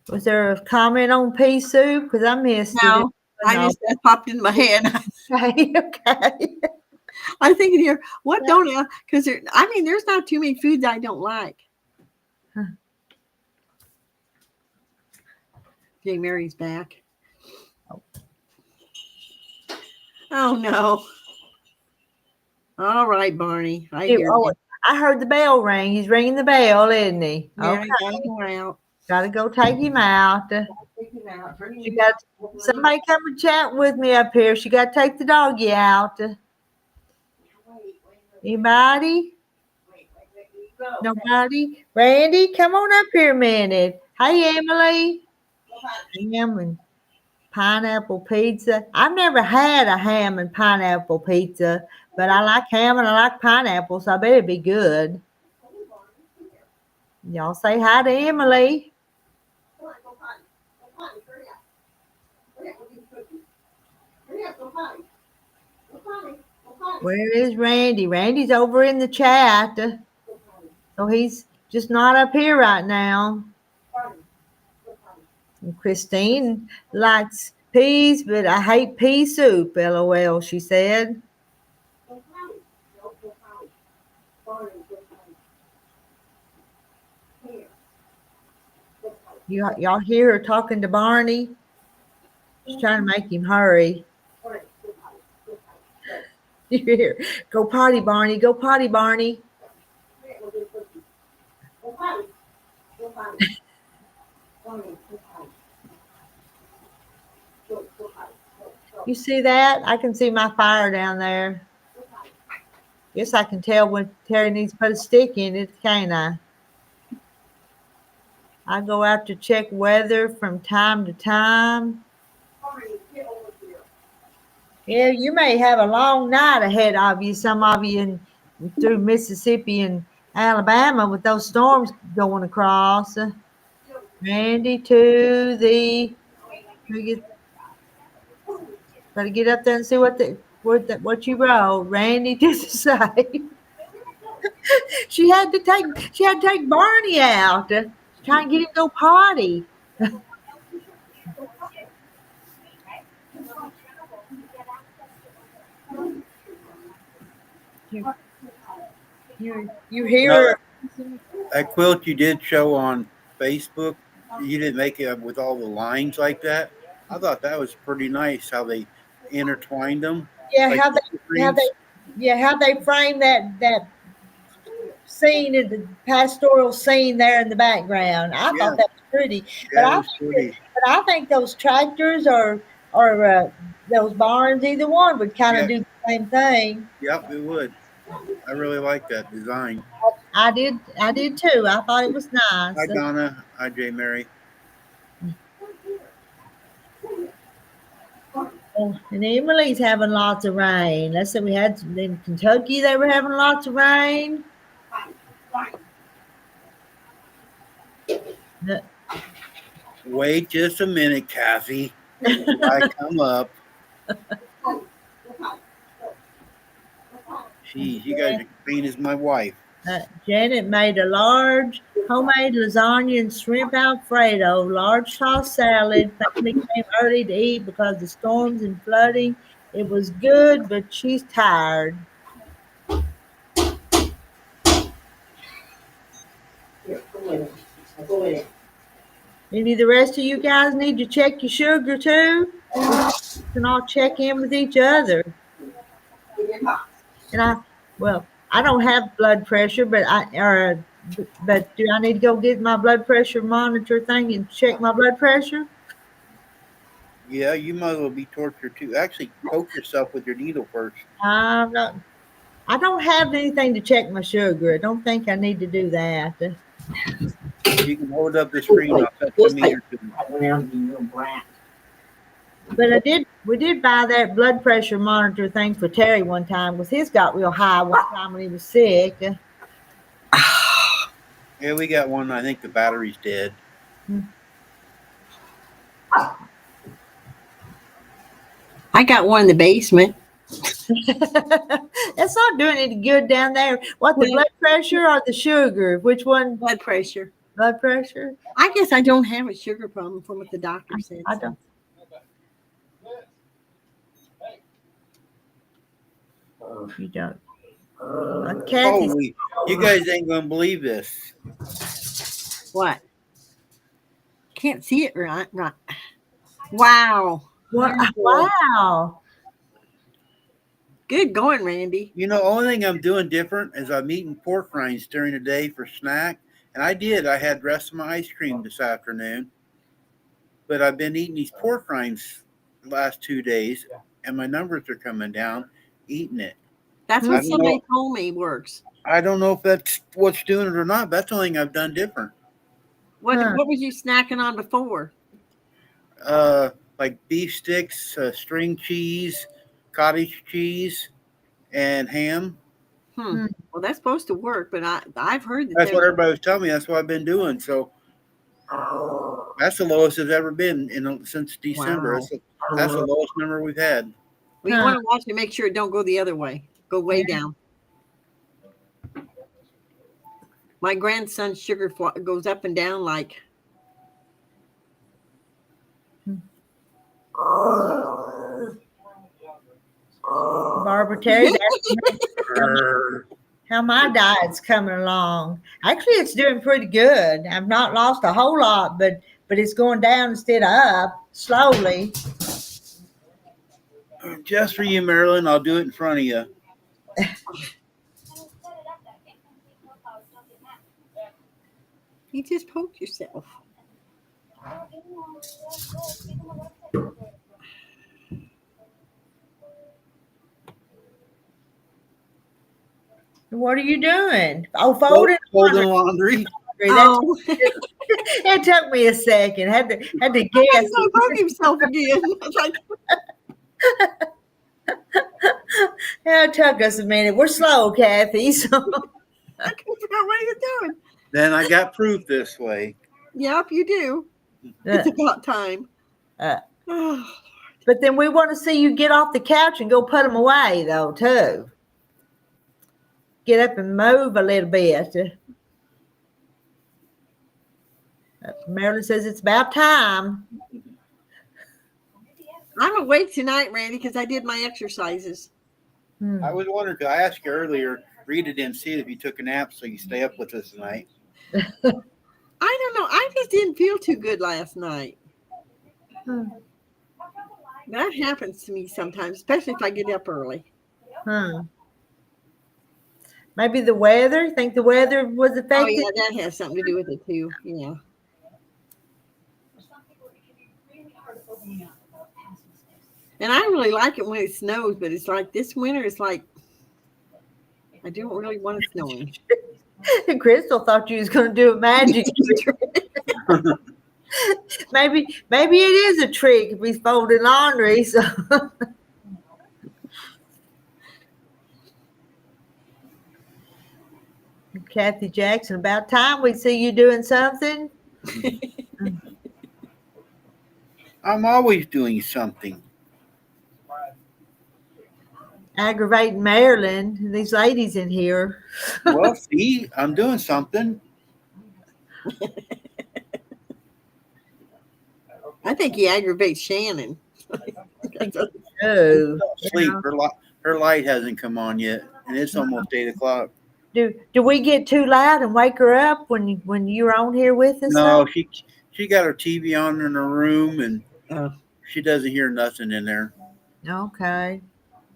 Was there a comment on pea soup? Because I missed it. No, that popped in my head. Okay. I'm thinking here, what don't I? Because there's not too many foods I don't like. Huh. Jay Mary's back. Oh no. All right, Barney. I hear you. I heard the bell ring. He's ringing the bell, isn't he? Yeah, okay. Gotta go out. Gotta go take him out. Somebody come and chat with me up here. She got to take the doggy out. Anybody? Nobody? Randy, come on up here a minute. Hey, Emily. Ham and pineapple pizza. I've never had a ham and pineapple pizza, but I like ham and I like pineapple, so I bet it'd be good. Y'all say hi to Emily. Where is Randy? Randy's over in the chat. So he's just not up here right now. And Christine likes peas, but I hate pea soup, LOL, she said. Y'all hear her talking to Barney? She's trying to make him hurry. You hear? Go potty, Barney. Go potty, Barney. You see that? I can see my fire down there. Guess I can tell when Terry needs to put a stick in it, can't I? I go out to check weather from time to time. Yeah, you may have a long night ahead of you, some of you through Mississippi and Alabama with those storms going across. Randy to the. Gotta get up there and see what you wrote. Randy to the side. She had to take Barney out to try and get him to go potty. You you No, hear that quilt you did show on Facebook, you didn't make it with all the lines like that. I thought that was pretty nice how they intertwined them, yeah like the how they strings. how they frame that scene in the pastoral scene there in the background. I Yeah, thought that was pretty, but yeah, it was pretty. I think those tractors or those barns, either one would kind of Yeah, do the same thing. yep, it would. I really like that design. I did too. I thought it was Hi, nice. Donna. Hi, J. Mary. Oh, and Emily's having lots of rain. Let's say we had in Kentucky, they were having lots of rain. The- Wait just a minute, Kathy. I come up. Jeez, you guys are clean as my wife. Janet made a large homemade lasagna and shrimp Alfredo, large sauce salad. Family came early to eat because of the storms and flooding. It was good, but she's tired. Maybe the rest of you guys need to check your sugar too. We can all check in with each other. And I don't have blood pressure, but do I need to go get my blood pressure monitor thing and check my blood pressure? Yeah, you might as well be tortured too. Actually, poke yourself with your needle first. I'm not. I don't have anything to check my sugar. I don't think I need to do that. You can hold up the screen. I'll set the meter to But we did buy that blood pressure monitor thing for Terry one time. Was his got real high one time when he was sick. Yeah, we got one. I think the battery's dead. I got one in the basement. It's not doing any good down there. What, the blood pressure or the sugar? Which one? Blood pressure. Blood pressure? I guess I don't have a sugar problem from what the doctor said. I don't. You don't. Kathy, Holy, you guys ain't gonna believe this. What? Can't see it right. Wow. wow. Good going, Randy. You know, only thing I'm doing different is I'm eating pork rinds during the day for snack. And I did. I had the rest of my ice cream this afternoon. But I've been eating these pork rinds the last 2 days, and my numbers are coming down eating it. That's what somebody told me works. I don't know if that's what's doing it or not. But that's the only thing I've done different. What was you snacking on before? Like beef sticks, string cheese, cottage cheese, and ham. Well, that's supposed to work, but I've heard that's what everybody was telling me. That's what I've been doing. So that's the lowest it's ever been since December. Wow. That's the lowest number we've had. Well, you want to watch to make sure it don't go the other way. Go way down. My grandson's sugar goes up and down like. Barbara Terry's asking how my diet's coming along. Actually, it's doing pretty good. I've not lost a whole lot, but it's going down instead of up slowly. Just for you, Marilyn, I'll do it in front of you. You just poked yourself. What are you doing? Oh, folding laundry. Oh. It took me a second. Had to guess. He poke himself again. It took us a minute. We're slow, Kathy. So. I forgot what he was doing. Then I got proof this way. Yep, you do. Uh, It's about time. uh, Oh, but then we want to see you get off the couch and go put them away, though, too. Get up and move a little bit. Marilyn says it's about time. I'm awake tonight, Randy, because I did my exercises. I was wondering, because I asked you earlier, Rita didn't see it if you took a nap, so you stay up with us tonight. I don't know. I just didn't feel too good last night. That happens to me sometimes, especially if I get up early. Maybe the weather. You think the weather was Oh, affected? yeah, that has something to do with it, too. Yeah. And I really like it when it snows, but it's like this winter, it's like I don't really want it snowing. Crystal thought you was going to do a magic trick. maybe it is a trick if he's folding laundry. So. Kathy Jackson, about time we see you doing something. I'm always doing something. Aggravating Marilyn, these ladies in here. Well, see, I'm doing something. I think he aggravates Shannon. Oh, Sleep. Her light hasn't come on yet, and it's almost 8 o'clock. Do we get too loud and wake her up when you're on here with us? No, she got her TV on in her room, and Oh. she doesn't hear nothing in there. Okay.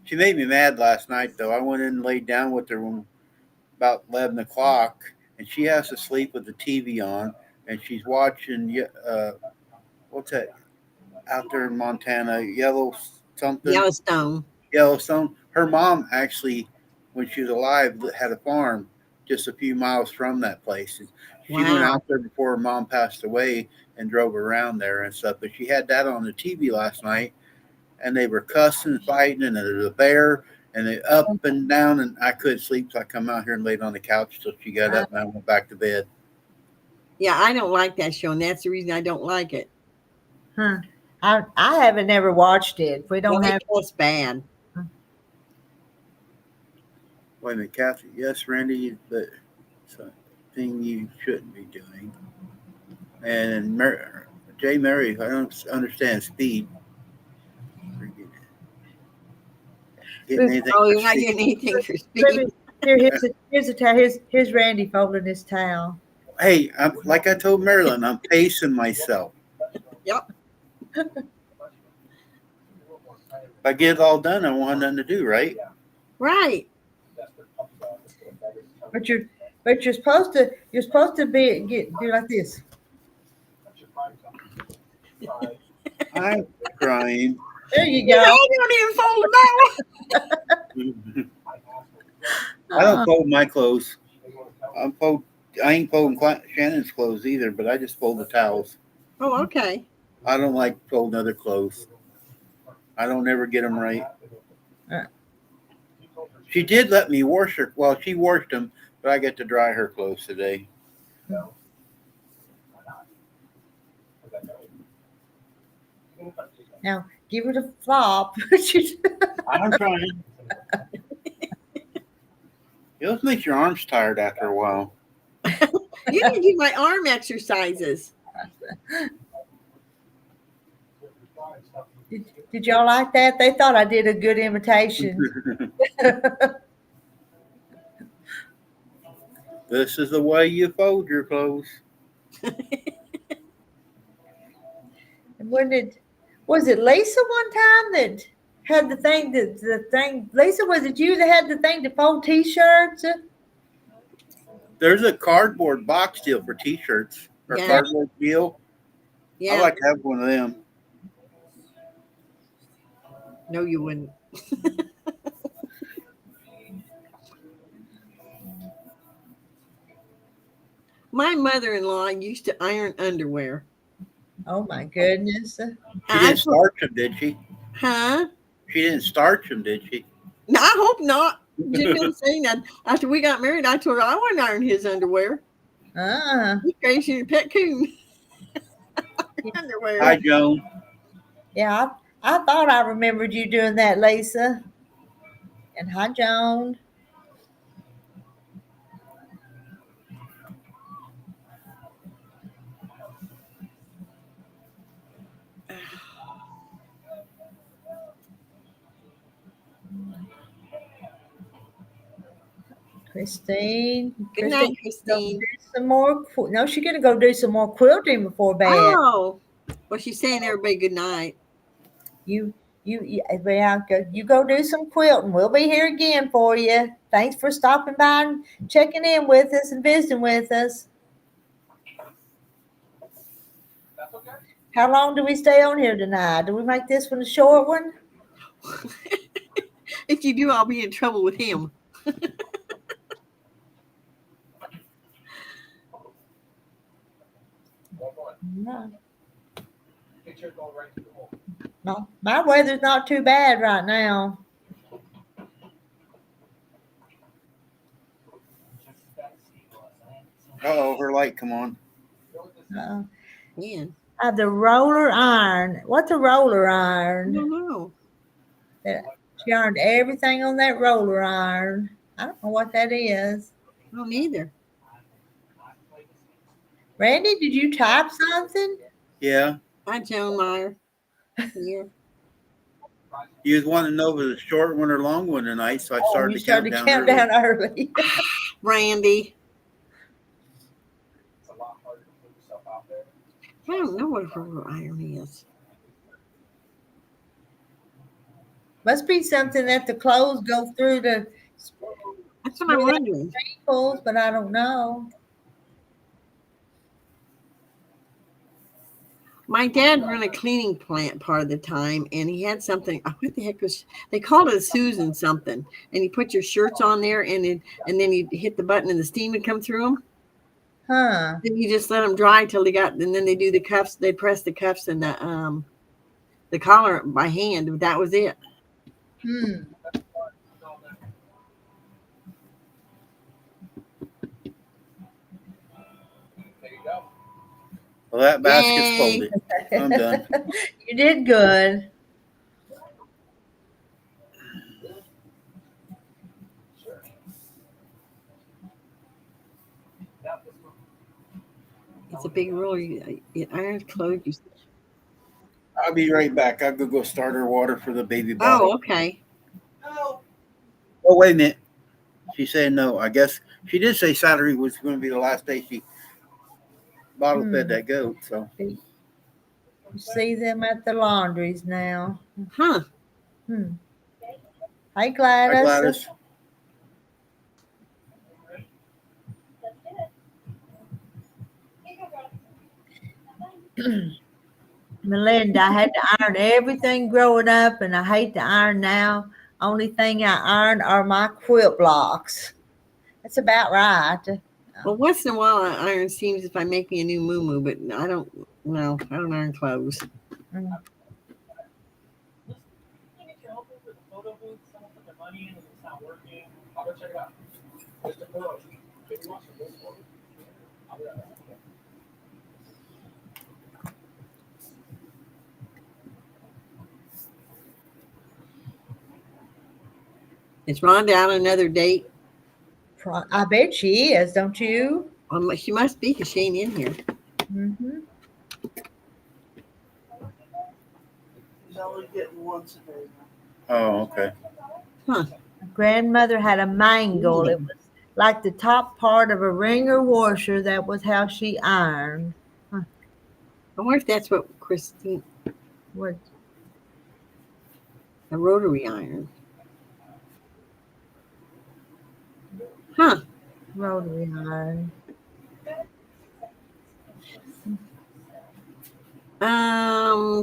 She made me mad last night, though. I went in and laid down with her when about 11 o'clock, and she has to sleep with the TV on, and she's watching, what's that, out there in Montana, Yellowstone. Her mom actually, when she was alive, had a farm just a few miles from that place. She went out there before her mom passed away and drove around there and stuff, but she had that on the TV last night, and they were cussing, fighting, and there was a bear, and they up and down, and I couldn't sleep, so I come out here and laid on the couch till she got up, and I went back to bed. Yeah, I don't like that show, and that's the reason I don't like it. Huh. I haven't ever watched it. We don't have. It's bad. Wait a minute, Kathy. Yes, Randy, but something you shouldn't be doing. And J. Mary, I don't understand speed. You're not getting anything for speed. Here's Randy folding his towel. Hey, like I told Marilyn, I'm pacing myself. Yep. If I get it all done, I won't have nothing to do, right? Right. But you're supposed to do like this. I'm crying. There you go. I don't even fold them out. I don't fold my clothes. I ain't folding Shannon's clothes either, but I just fold the towels. Oh, okay. I don't like folding other clothes. I don't ever get them right. She did let me wash her. Well, she washed them, but I get to dry her clothes today. Now give it a flop. I'm trying. It just makes your arms tired after a while. You didn't do my arm exercises. Did y'all like that? They thought I did a good imitation. This is the way you fold your clothes. Was it Lisa one time that had the thing? Lisa, was it you that had the thing to fold T-shirts? There's a cardboard box deal for T-shirts or cardboard deal. Yeah. I'd like to have one of them. No, you wouldn't. My mother-in-law used to iron underwear. Oh my goodness! She didn't starch them, did she? Huh? She didn't starch them, did she? No, I hope not. She didn't say that. After we got married, I told her I wouldn't iron his underwear. He's crazy, a pet coon. underwear. Hi, Joan. Yeah, I thought I remembered you doing that, Lisa. And hi, Joan. Christine. Good night, Go Christine. do some more. No, she's gonna go do some more quilting before bed. Oh, well, she's saying everybody good night. You, well, you go do some quilting. We'll be here again for you. Thanks for stopping by and checking in with us and visiting with us. How long do we stay on here tonight? Do we make this one a short one? If you do, I'll be in trouble with him. No. No, my weather's not too bad right now. Uh-oh, her light come on. Man, The roller iron. What's a roller I iron? don't know. She ironed everything on that roller iron. I don't know what that is. I don't either. Randy, did you type something? Yeah. Hi, Joan Meyer. Yeah. You was wanting to know if it was a short one or long one tonight, so I started You the started countdown. to count down early. Randy. I don't know what a roller iron is. Must be something that the clothes go through the That's what I'm wondering. wrinkles, but I don't know. My dad ran a cleaning plant part of the time, and he had something. What the heck was? They called it a Susan something, and you put your shirts on there, and then you hit the button, and the steam would come through them. Huh. Then you just let them dry till they got, and then they do the cuffs. They press the cuffs and the collar by hand. That was it. Well, that basket's Yay. folded. I'm done. You did good. It's a big roller. It irons clothes. I'll be right back. I'll go start her water for the baby bottle. Oh, okay. Oh, wait a minute. She said no. I guess she did say Saturday was going to be the last day she bottle fed that goat. So You see them at the laundries now. Huh. Hi, Gladys. hi, Gladys. Melinda, I had to iron everything growing up, and I hate to iron now. Only thing I iron are my quilt blocks. That's about right. Well, once in a while, I iron seams if I make me a new moo-moo, but I don't. No, I don't iron clothes. Is Rhonda on another date? I bet she is, don't you? She must be because she ain't in here. Mm-hmm. He's only getting once a day. Oh, okay. Huh. Grandmother had a mangle. It was like the top part of a wringer washer. That was how she ironed. I wonder if that's what Christine. What? A rotary iron. Huh. Rotary iron.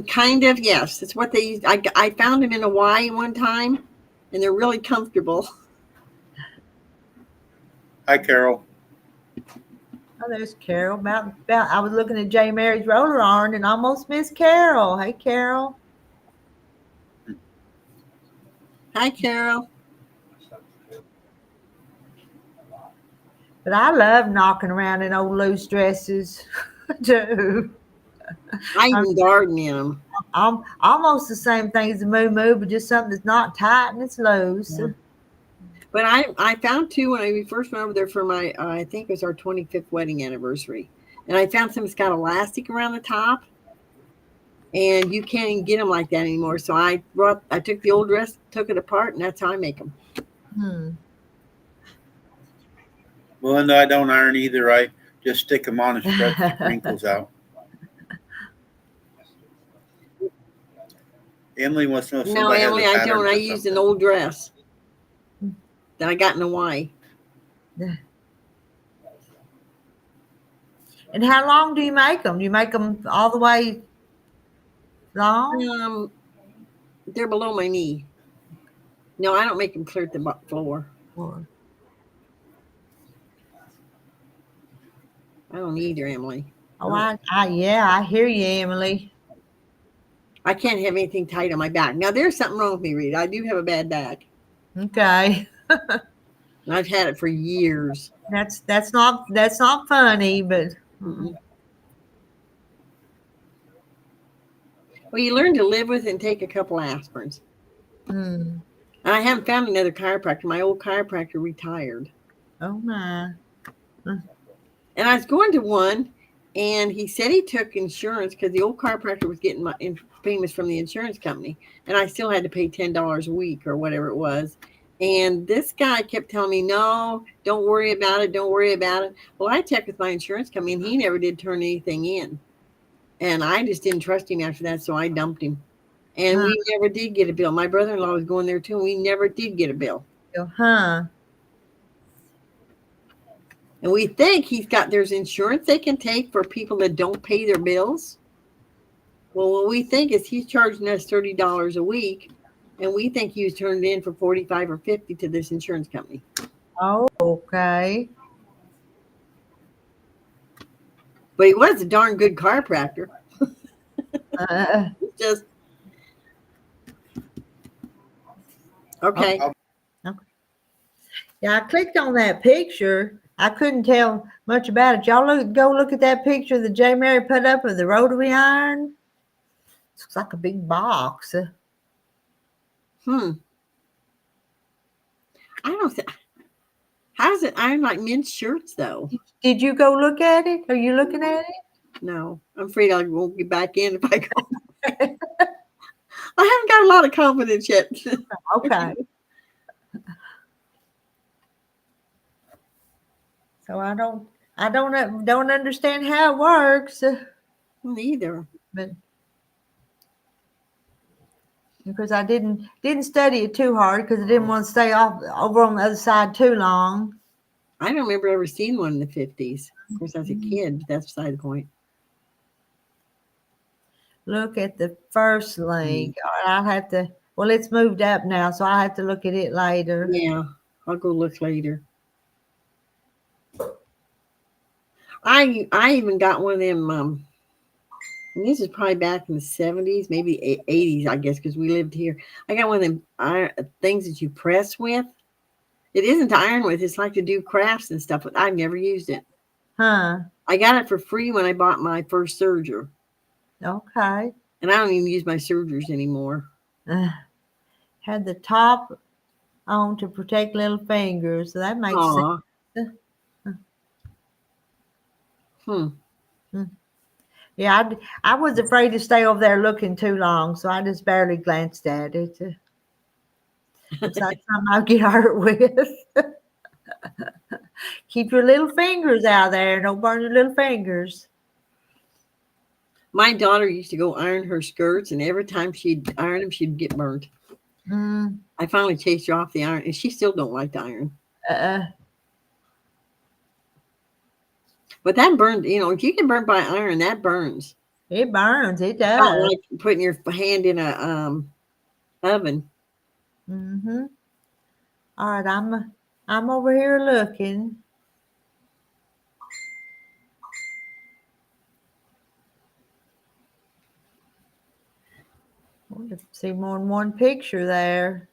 Kind of, yes. It's what they use. I found them in Hawaii one time, and they're really comfortable. Hi, Carol. Oh, there's Carol. About I was looking at J. Mary's roller iron and almost missed Carol. Hey, Carol. Hi, Carol. But I love knocking around in old loose dresses, too. I even garden in them. Almost the same thing as the moo, but just something that's not tight and it's loose. Yeah. But I found two when we first went over there for my I think it was our 25th wedding anniversary, and I found some that's got elastic around the top, and you can't even get them like that anymore. So I took the old dress, took it apart, and that's how I make them. Well, no, I don't iron either. I just stick them on and stretch the wrinkles out. Emily wants to know if No, somebody Emily, has a I pattern don't. I for used something. an old dress that I got in Hawaii. And how long do you make them? Do you make them all the way long? They're below my knee. No, I don't make them clear at the floor. I don't either, Emily. Oh, I hear you, Emily. I can't have anything tight on my back. Now, there's something wrong with me, Rita. I do have a bad back. Okay. And I've had it for years. That's not funny, but Mm-mm. Well, you learn to live with it and take a couple aspirins. And I haven't found another chiropractor. My old chiropractor retired. Oh my. And I was going to one, and he said he took insurance because the old chiropractor was getting my payments from the insurance company, and I still had to pay $10 a week or whatever it was. And this guy kept telling me, "No, don't worry about it. Don't worry about it." Well, I checked with my insurance company, and he never did turn anything in, and I just didn't trust him after that, so I dumped him. And we never did get a bill. My brother-in-law was going there too, and we never did get a bill. And we think there's insurance they can take for people that don't pay their bills. Well, what we think is he's charging us $30 a week, and we think he was turned in for 45 or 50 to this insurance company. Oh, okay. But he was a darn good chiropractor. Just okay. Yeah, I clicked on that picture. I couldn't tell much about it. Y'all go look at that picture that J. Mary put up of the rotary iron. It looks like a big box. I don't think. How does it iron like men's shirts though? Did you go look at it? Are you looking at it? No, I'm afraid I won't get back in if I go. I haven't got a lot of confidence yet. Okay. So I don't understand how it works. Neither. But because I didn't study it too hard because I didn't want to stay over on the other side too long. I don't remember ever seeing one in the 50s. Of course, I was a kid, but that's beside the point. Look at the first link. I'll have to. Well, it's moved up now, so I have to look at it later. Yeah, I'll go look later. I even got one of them. And this is probably back in the 70s, maybe 80s, I guess, because we lived here. I got one of them things that you press with. It isn't to iron with. It's like to do crafts and stuff. But I've never used it. I got it for free when I bought my first serger. Okay. And I don't even use my sergers anymore. Had the top on to protect little fingers. So that makes sense. Yeah, I was afraid to stay over there looking too long, so I just barely glanced at it. Looks like something I'll get hurt with. Keep your little fingers out there. Don't burn your little fingers. My daughter used to go iron her skirts, and every time she'd iron them, she'd get burnt. I finally chased her off the iron, and she still don't like to iron. But that burned, if you get burnt by iron, that burns. It burns. It does. Not like putting your hand in a oven. All right, I'm over here looking. I want to see more than one picture there.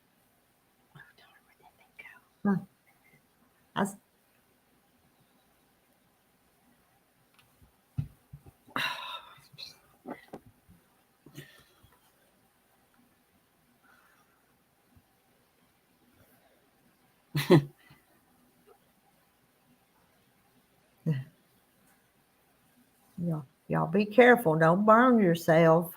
Y'all be careful. Don't burn yourself.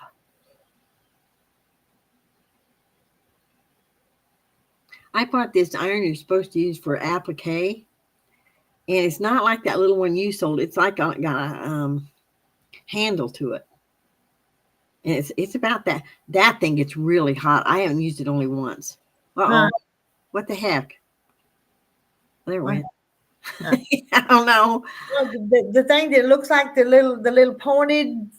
I bought this iron you're supposed to use for applique, and it's not like that little one you sold. It's like got a handle to it, and it's about that. That thing gets really hot. I haven't used it only once. Huh. What the heck? There it went. Huh. I don't know. Well, the thing that looks like the little pointed.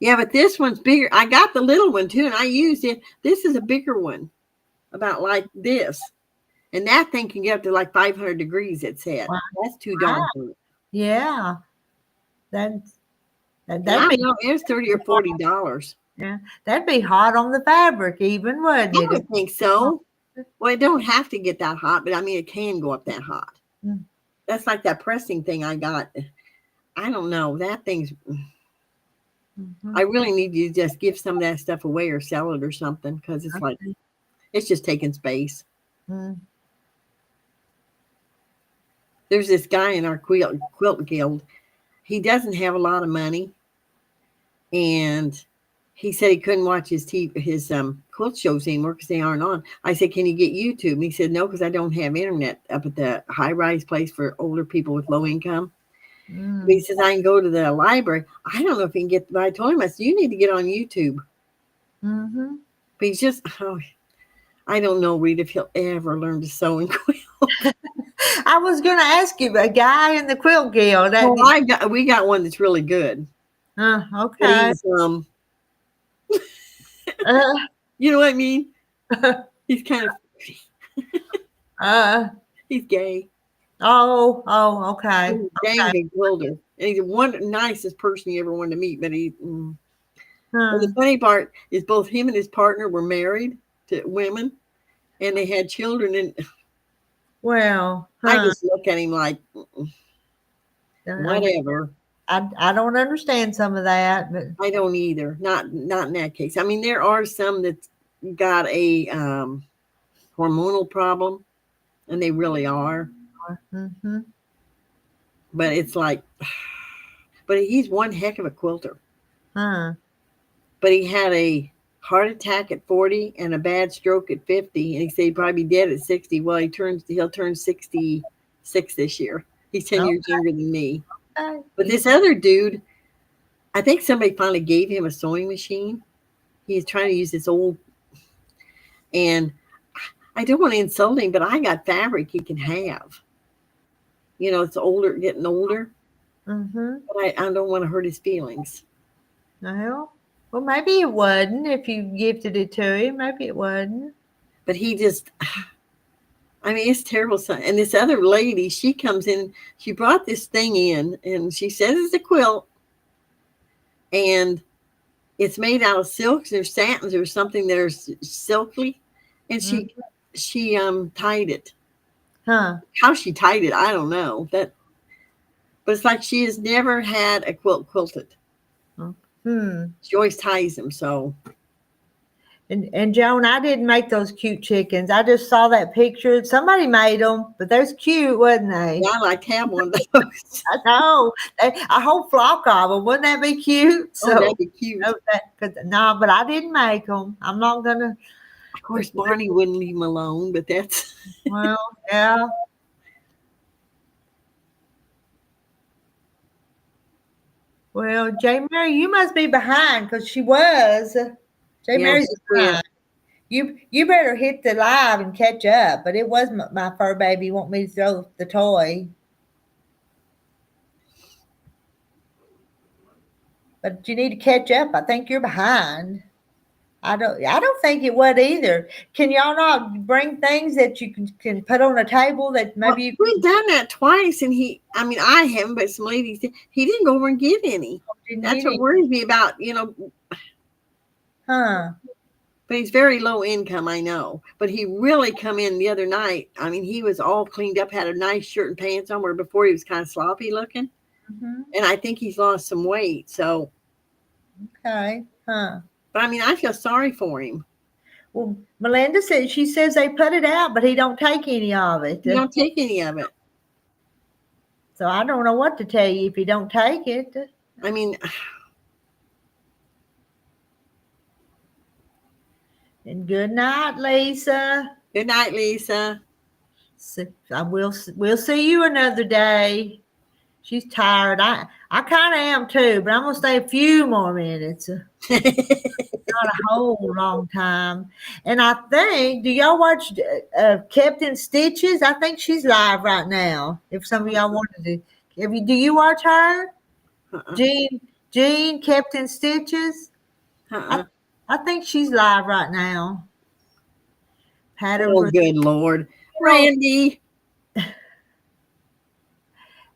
Yeah, but this one's bigger. I got the little one too, and I used it. This is a bigger one, about like this. And that thing can get up to like 500 degrees, it said. Wow. That's too darn hot. Yeah. That'd I be don't know, it was $30 or $40. yeah. That'd be hot on the fabric, even, wouldn't I it? would think so. Well, it don't have to get that hot, but I mean, it can go up that hot. Mm. That's like that pressing thing I got. I don't know. That thing's. Mhm. I really need to just give some of that stuff away or sell it or something because it's like it's just taking space. Mm. There's this guy in our quilt guild. He doesn't have a lot of money, and he said he couldn't watch his quilt shows anymore because they aren't on. I said, "Can you get YouTube?" And he said, "No, because I don't have internet up at the high-rise place for older people with low income." Mm. He says, "I can go to the library." I don't know if he can get. But I told him, I said, "You need to get on YouTube." Mm-hmm. But he's just, I don't know, Reed, if he'll ever learn to sew and quilt. I was going to ask you, a guy in the quilt guild. Well, we got one that's really good. But Okay. he's, Uh, you know what I mean? He's kind of, he's gay. okay. He's a dang big quilter. And he's the nicest person you ever wanted to meet. But and the funny part is both him and his partner were married to women, and they had children. And Well, I just look at him like, whatever. I don't understand some of that, but I don't either. Not in that case. I mean, there are some that got a hormonal problem, and they really are. mm-hmm. But it's like, but he's one heck of a quilter. But he had a heart attack at 40 and a bad stroke at 50, and he said he'd probably be dead at 60. Well, he'll turn 66 this year. He's 10 years younger than me. But this other dude, I think somebody finally gave him a sewing machine. He's trying to use this old, and I don't want to insult him, but I got fabric he can have. You know, it's older, getting older. Mm-hmm. But I don't want to hurt his feelings. Well, maybe it wouldn't if you gifted it to him. Maybe it wouldn't. But he just, I mean, it's terrible. And this other lady, she comes in, she brought this thing in, and she says it's a quilt. And it's made out of silks or satins or something that are silky. And she tied it. How she tied it, I don't know. But it's like she has never had a quilt quilted. She always ties them, so. And Joan, I didn't make those cute chickens. I just saw that picture. Somebody made them, but they're cute, wasn't they? Yeah, I like to have one of those. I know. A whole flock of them. Wouldn't that be cute? So, that'd be cute. No, but I didn't make them. I'm not going to. Of course, Barney wouldn't leave them alone, but that's. Well, yeah. Well, J. Mary, you must be behind because she was. J. Mary's behind. You better hit the live and catch up. But it was my fur baby want me to throw the toy. But you need to catch up. I think you're behind. I don't think it would either. Can y'all not bring things that you can put on a table that maybe we've done that twice, and I haven't, but some ladies did. He didn't go over and get any. That's what worries me about, But he's very low income, I know. But he really come in the other night. I mean, he was all cleaned up, had a nice shirt and pants on, where before he was kind of sloppy looking. And I think he's lost some weight. So okay, But I mean, I feel sorry for him. Well, Melinda said she says they put it out, but he don't take any of it. You don't take any of it. So I don't know what to tell you if you don't take it. I mean, And good night, Lisa. good night, Lisa. We'll see you another day. She's tired. I kind of am too, but I'm gonna stay a few more minutes. Not a whole long time. And I think, do y'all watch Kept in Stitches? I think she's live right now. If some of y'all wanted to, do you watch her? Uh-uh. Jean Kept in Stitches. Uh-uh. I think she's live right now. Pattern Oh, for good Lord. Randy.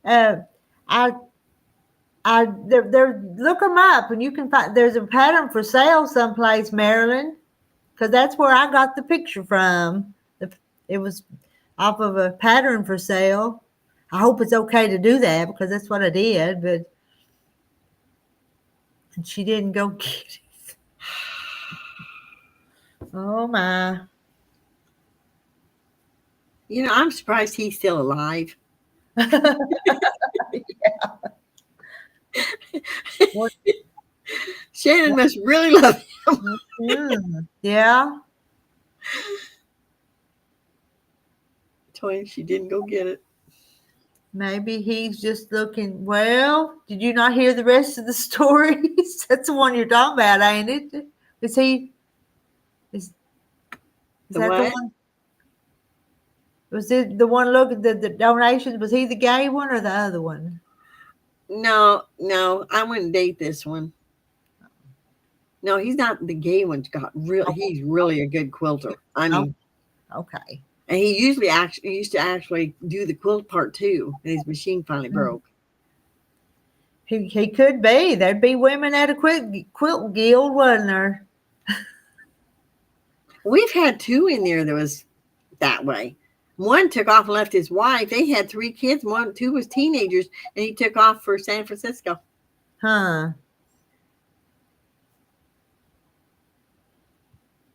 They're look them up and you can find there's a pattern for sale someplace, Maryland, because that's where I got the picture from. It was off of a pattern for sale. I hope it's okay to do that because that's what I did, but she didn't go get it. Oh my. You know, I'm surprised he's still alive. What? Shannon must really love him. Yeah. Told him she didn't go get it. Maybe he's just looking. Well, did you not hear the rest of the stories? That's the one you're talking about, ain't it? Is he? Is The that what? the one? Was it the one looking at the donations? Was he the gay one or the other one? No, I wouldn't date this one. No, he's not the gay one. He's really a good quilter. I mean, Okay. and he used to actually do the quilt part too. And his machine finally broke. He could be. There'd be women at a quilt guild, wasn't there? We've had two in there that was that way. One took off and left his wife. They had 3 kids. Two was teenagers, and he took off for San Francisco. Huh.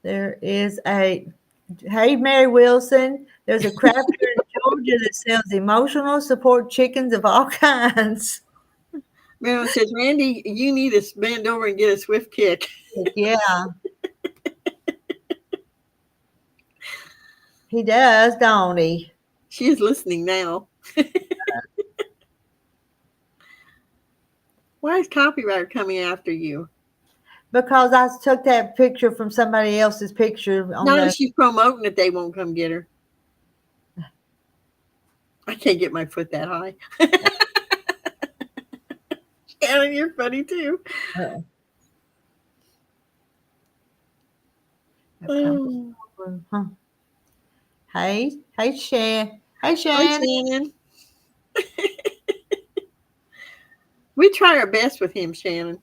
There is hey, Mary Wilson. There's a crafter in Georgia that sells emotional support chickens of all kinds. Marilyn says, Randy, you need to bend over and get a swift kick. Yeah. He does, don't he? She is listening now. Why is copyright coming after you? Because I took that picture from somebody else's picture on Now that she's promoting it, they won't come get her. I can't get my foot that high. Shannon, you're funny too. Oh. Huh. Hey, Shan. Hey, Hi, Shan. Shannon. We try our best with him, Shannon.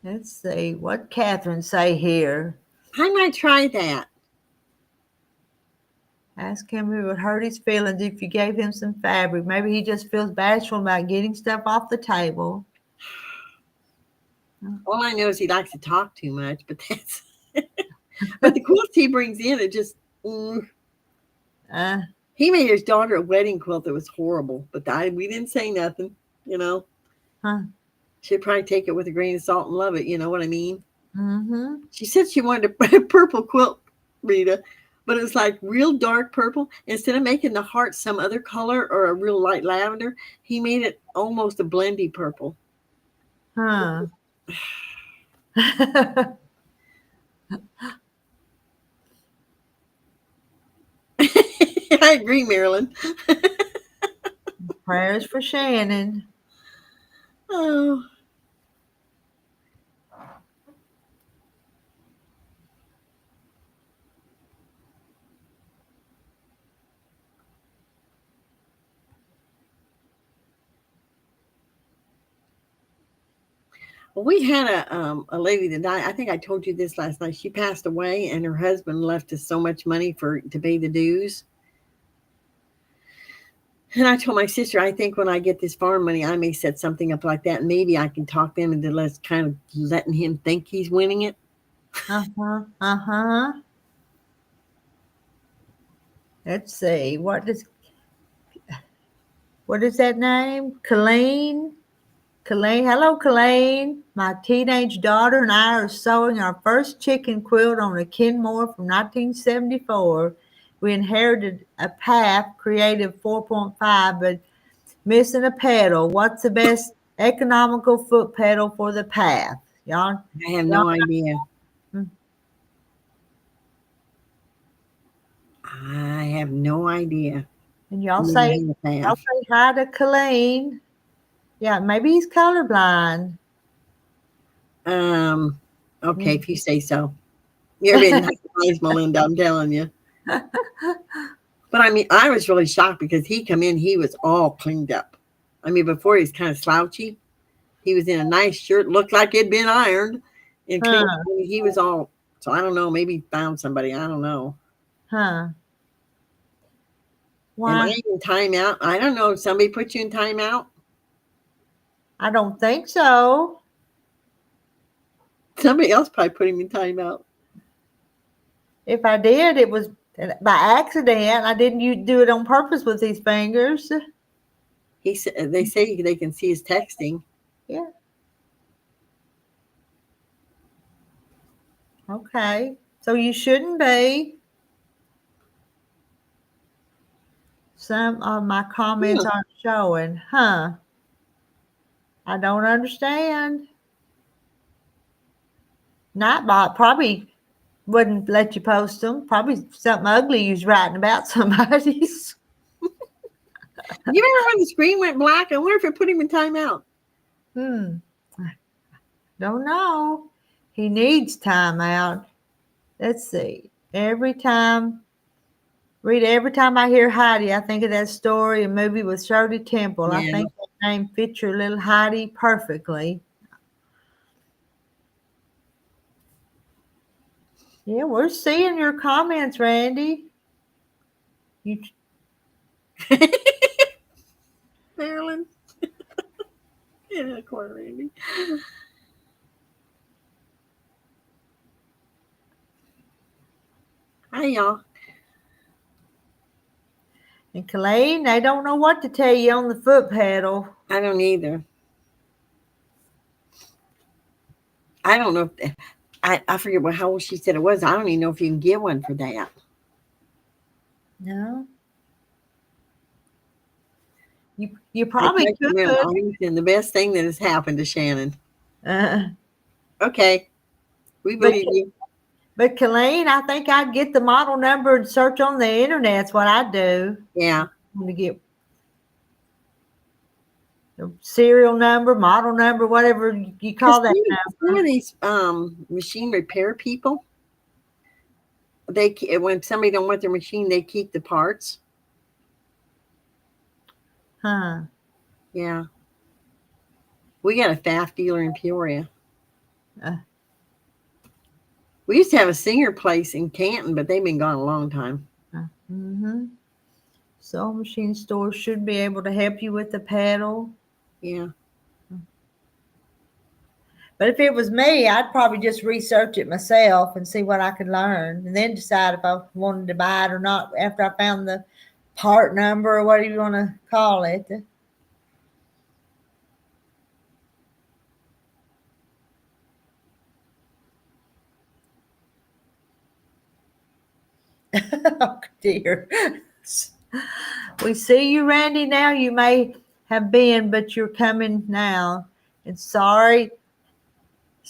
Let's see what Catherine say here. I might try that. Ask him if it would hurt his feelings if you gave him some fabric. Maybe he just feels bashful about getting stuff off the table. All I know is he likes to talk too much, but that's but the quilts he brings in are just he made his daughter a wedding quilt that was horrible, but we didn't say nothing, you know. She'd probably take it with a grain of salt and love it, you know what I mean? Mm-hmm. She said she wanted a purple quilt, Rita, but it was like real dark purple. Instead of making the heart some other color or a real light lavender, he made it almost a blendy purple. Huh. I agree, Marilyn. Prayers for Shannon. Oh. Well, we had a lady that died. I think I told you this last night. She passed away, and her husband left us so much money to pay the dues. And I told my sister, I think when I get this farm money, I may set something up like that. Maybe I can talk them into kind of letting him think he's winning it. Uh-huh. Let's see. What is that name? Colleen? Colleen. Hello, Colleen. My teenage daughter and I are sewing our first chicken quilt on a Kenmore from 1974. We inherited a PAF Creative 4.5, but missing a pedal. What's the best economical foot pedal for the PAF? Y'all? I have no idea. I have no idea. And y'all say hi to Colleen. Yeah, maybe he's colorblind. Okay, if you say so. You're being nice, Melinda, I'm telling you. But I mean, I was really shocked because he come in, he was all cleaned up. I mean, before he was kind of slouchy. He was in a nice shirt, looked like it'd been ironed. And clean. He was all, so I don't know, maybe he found somebody. I don't know. Huh. Why? Am I in timeout? I don't know. Somebody put you in timeout? I don't think so. Somebody else probably put him in timeout. If I did, it was by accident. I didn't do it on purpose with these fingers. They say they can see his texting. Yeah. Okay. So you shouldn't be. Some of my comments aren't showing. Huh. I don't understand. Nightbot probably wouldn't let you post them. Probably something ugly you was writing about somebody's. You remember when the screen went black? I wonder if it put him in timeout. Don't know. He needs timeout. Let's see. Every time I hear Heidi, I think of that story, a movie with Shirley Temple. Yeah. I think that name fits your little Heidi perfectly. Yeah, we're seeing your comments, Randy. Marilyn. Yeah, poor Randy. Hi, y'all. And Colleen, they don't know what to tell you on the foot pedal. I don't either. I don't know if I forget how old she said it was. I don't even know if you can get one for that. No. You probably could. The best thing that has happened to Shannon. Okay. We believe you. But Colleen, I think I'd get the model number and search on the internet. That's what I do. Yeah. To get the serial number, model number, whatever you call that number. Some of these machine repair people, when somebody don't want their machine, they keep the parts. Huh. Yeah. We got a FAF dealer in Peoria. We used to have a Singer place in Canton, but they've been gone a long time. Mm-hmm. Sewing machine stores should be able to help you with the pedal. Yeah. But if it was me, I'd probably just research it myself and see what I could learn and then decide if I wanted to buy it or not after I found the part number or whatever you want to call it. Oh, dear. We see you, Randy, now. You may have been, but you're coming now. And sorry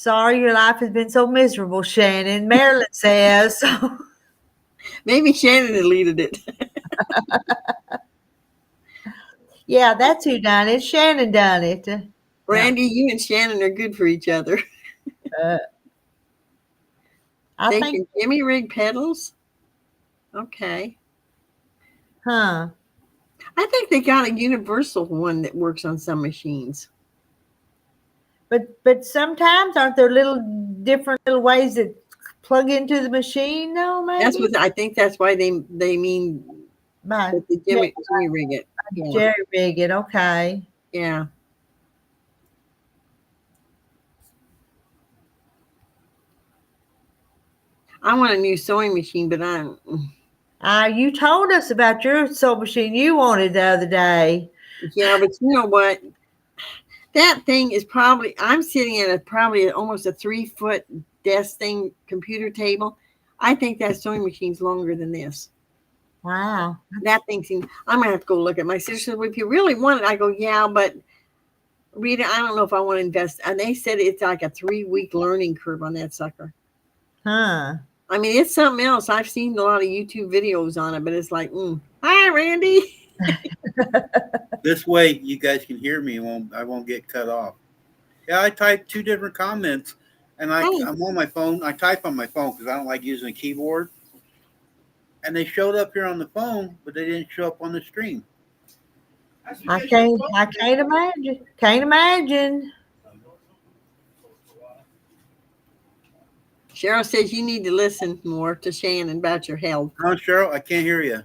your life has been so miserable, Shannon. Marilyn says. Maybe Shannon deleted it. Yeah, that's who done it. Shannon done it. Randy, you and Shannon are good for each other. I think Jimmy rig pedals. Okay. Huh. I think they got a universal one that works on some machines. But sometimes aren't there little different little ways that plug into the machine though, That's maybe? what I think. That's why they mean By that the Jimmy rig it. Yeah, jerry rig it, okay. yeah. I want a new sewing machine, but You told us about your sewing machine you wanted the other day. yeah, but you know what? That thing is probably. I'm sitting at probably almost a 3-foot desk thing, computer table. I think that sewing machine's longer than this. Wow. That thing seems. I'm gonna have to go look at. My sister said, "Well, if you really want it," I go, "Yeah, but Rita, I don't know if I want to invest." And they said it's like a 3-week learning curve on that sucker. Huh. I mean, it's something else. I've seen a lot of YouTube videos on it, but it's like, hi, Randy. This way, you guys can hear me. I won't get cut off. Yeah, I typed 2 different comments, and I'm on my phone. I type on my phone because I don't like using a keyboard. And they showed up here on the phone, but they didn't show up on the stream. I can't imagine. Can't imagine. Cheryl says you need to listen more to Shannon about your health. Oh, Cheryl, I can't hear you.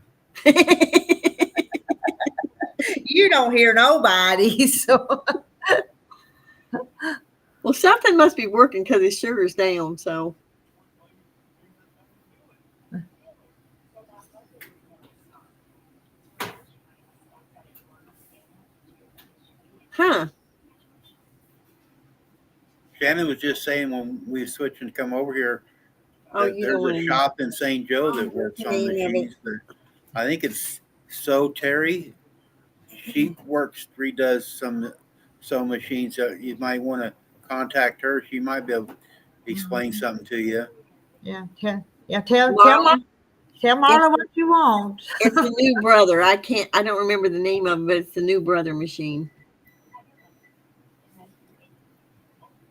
You don't hear nobody, so Well, something must be working because his sugar's down. So, huh? Shannon was just saying when we switched and come over here Oh, that you don't there's want a to shop in St. Joe that works on machines. I think it's Terry. She redoes some machines. You might want to contact her. She might be able to explain something to you. yeah, tell Marla? Marla what you want. It's the new brother. I don't remember the name of it, but it's the new brother machine.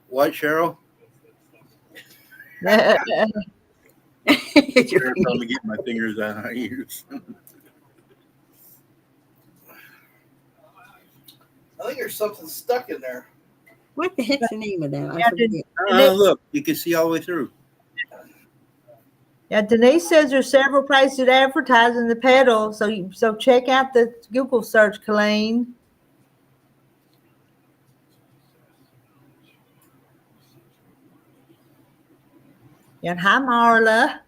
What, Cheryl? You're Cheryl told me to get my fingers out of my ears. I think there's something stuck in there. What the heck's the name of that? I Yeah, forget. Look, you can see all the way through. Yeah, Denise says there's several places advertising the pedal, so check out the Google search, Colleen. Yeah, hi Marla.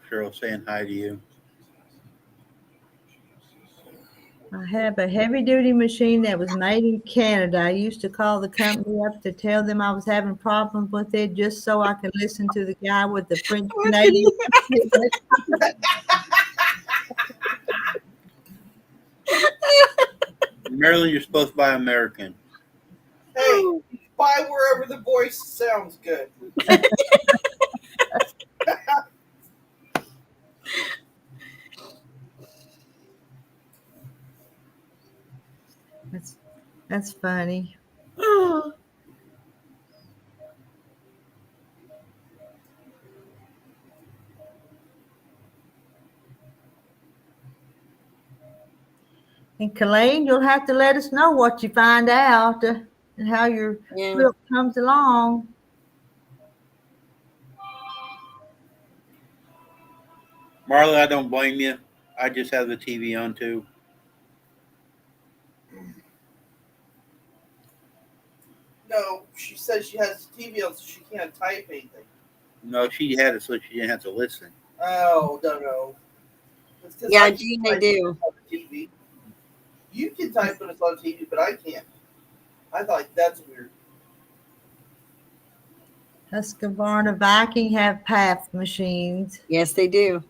Cheryl saying hi to you. I have a heavy-duty machine that was made in Canada. I used to call the company up to tell them I was having problems with it just so I could listen to the guy with the French Canadian. Maryland, you're supposed to buy American. Hey, buy wherever the voice sounds good. That's funny. And Colleen, you'll have to let us know what you find out and how your quilt comes along. Marla, I don't blame you. I just have the TV on too. No, she says she has the TV on so she can't type anything. No, she had it so she didn't have to listen. Oh, no. Yeah, Gene, they do. TV. You can type when it's on TV, but I can't. I thought that's weird. Husqvarna Viking have path machines. Yes, they do.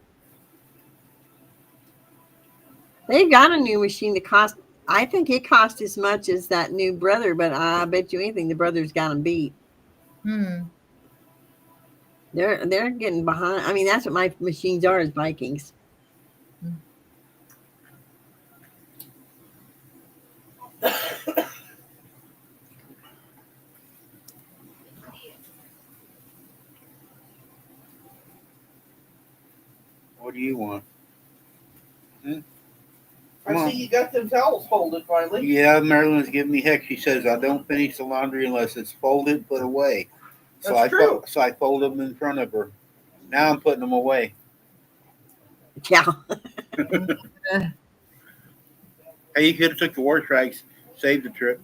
They got a new machine that cost. I think it cost as much as that new brother, but I bet you anything the brother's got them beat. They're getting behind. I mean, that's what my machines are, is Vikings. What do you want? Come I on. see you got them towels folded finally. Yeah, Marilyn's giving me heck. She says I don't finish the laundry unless it's folded, put away. So That's true. So I fold them in front of her. Now I'm putting them away. Yeah. Hey, you could have took the war strikes, saved the trip.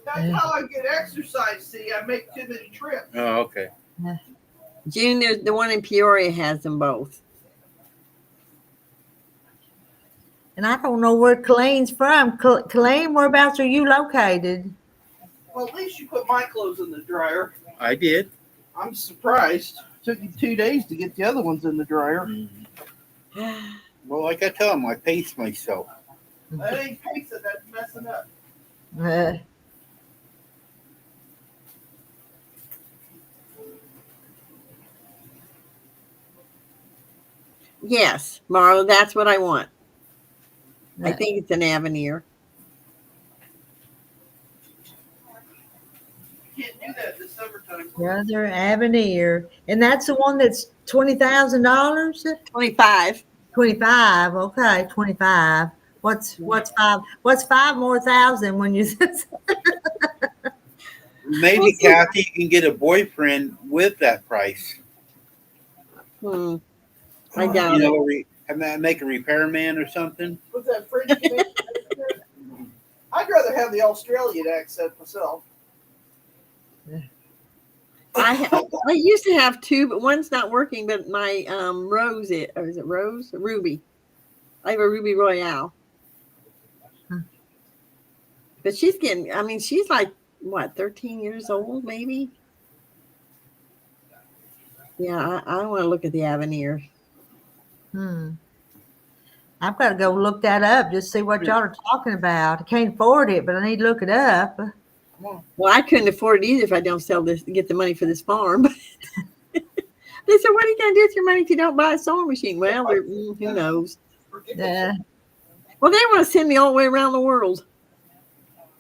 That's how I get exercise. See, I make too many trips. Oh, okay. June, there's the one in Peoria has them both. And I don't know where Colleen's from. Colleen, whereabouts are you located? Well, at least you put my clothes in the dryer. I did. I'm surprised. Took you 2 days to get the other ones in the dryer. Well, like I tell them, I pace myself. That ain't pizza. That's messing up. Uh, Yes, Marla, that's what I want. I think it's an Avenir. Can't do that this summertime. Brother Avenir. And that's the one that's $20,000? 25. 25. Okay, 25. What's five? What's 5 more thousand when you Maybe, Kathy, you can get a boyfriend with that price. I doubt it. Make a repairman or something. What's that French Canadian accent? I'd rather have the Australian accent myself. I used to have two, but one's not working. But my Rose, or is it Rose? Ruby. I have a Ruby Royale. But she's getting. I mean, she's like what, 13 years old, maybe. Yeah, I want to look at the Avenir. I've got to go look that up, just see what y'all are talking about. I can't afford it, but I need to look it up. Well, I couldn't afford it either if I don't sell this, get the money for this farm. They said, "What are you going to do with your money if you don't buy a sewing machine?" Well, who knows? Yeah. Well, they want to send me all the way around the world.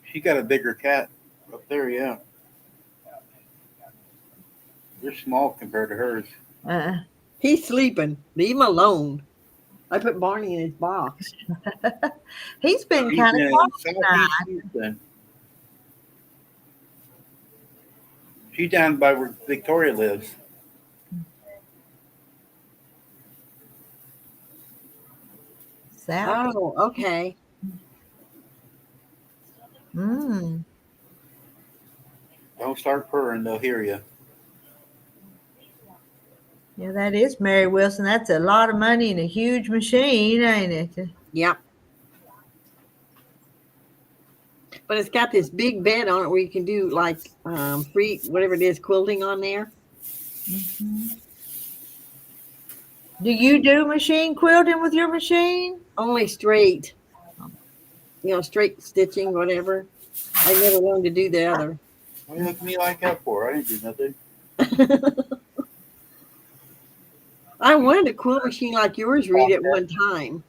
She got a bigger cat up there, yeah. They're small compared to hers. He's sleeping. Leave him alone. I put Barney in his box. He's been kind of quiet tonight. She's down by where Victoria lives. South. Oh, okay. Mm. Don't start purring, they'll hear you. Yeah, that is Mary Wilson. That's a lot of money in a huge machine, ain't it? Yep. But it's got this big bed on it where you can do like free, whatever it is, quilting on there. Mm-hmm. Do you do machine quilting with your machine? Only straight. Straight stitching, whatever. I never learned to do the other. What do you look at me like that for? I didn't do nothing. I wanted a quilt machine like yours, Reed, at one time.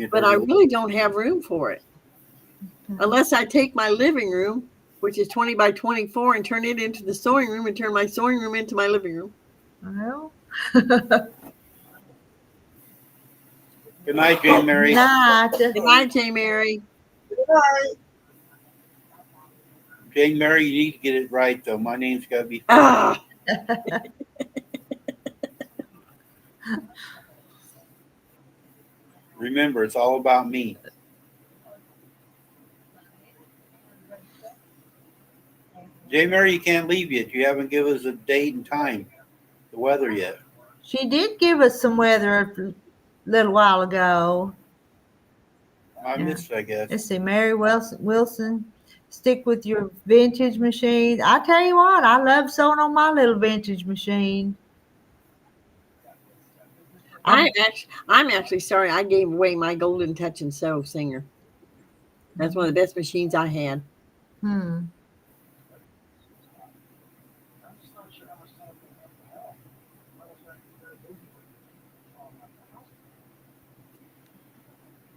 But I really don't have room for it. Unless I take my living room, which is 20 by 24, and turn it into the sewing room and turn my sewing room into my living room. Well. Good night, Jane Mary. Good night. Good night, Jane Mary. Good night. Jane Mary, you need to get it right, though. My name's got to be. Remember, it's all about me. Jane Mary, you can't leave yet. You haven't given us a date and time, the weather yet. She did give us some weather a little while ago. I missed it, I guess. Let's see, Mary Wilson, stick with your vintage machine. I tell you what, I love sewing on my little vintage machine. I'm actually sorry I gave away my Golden Touch and Sew Singer. That's one of the best machines I had.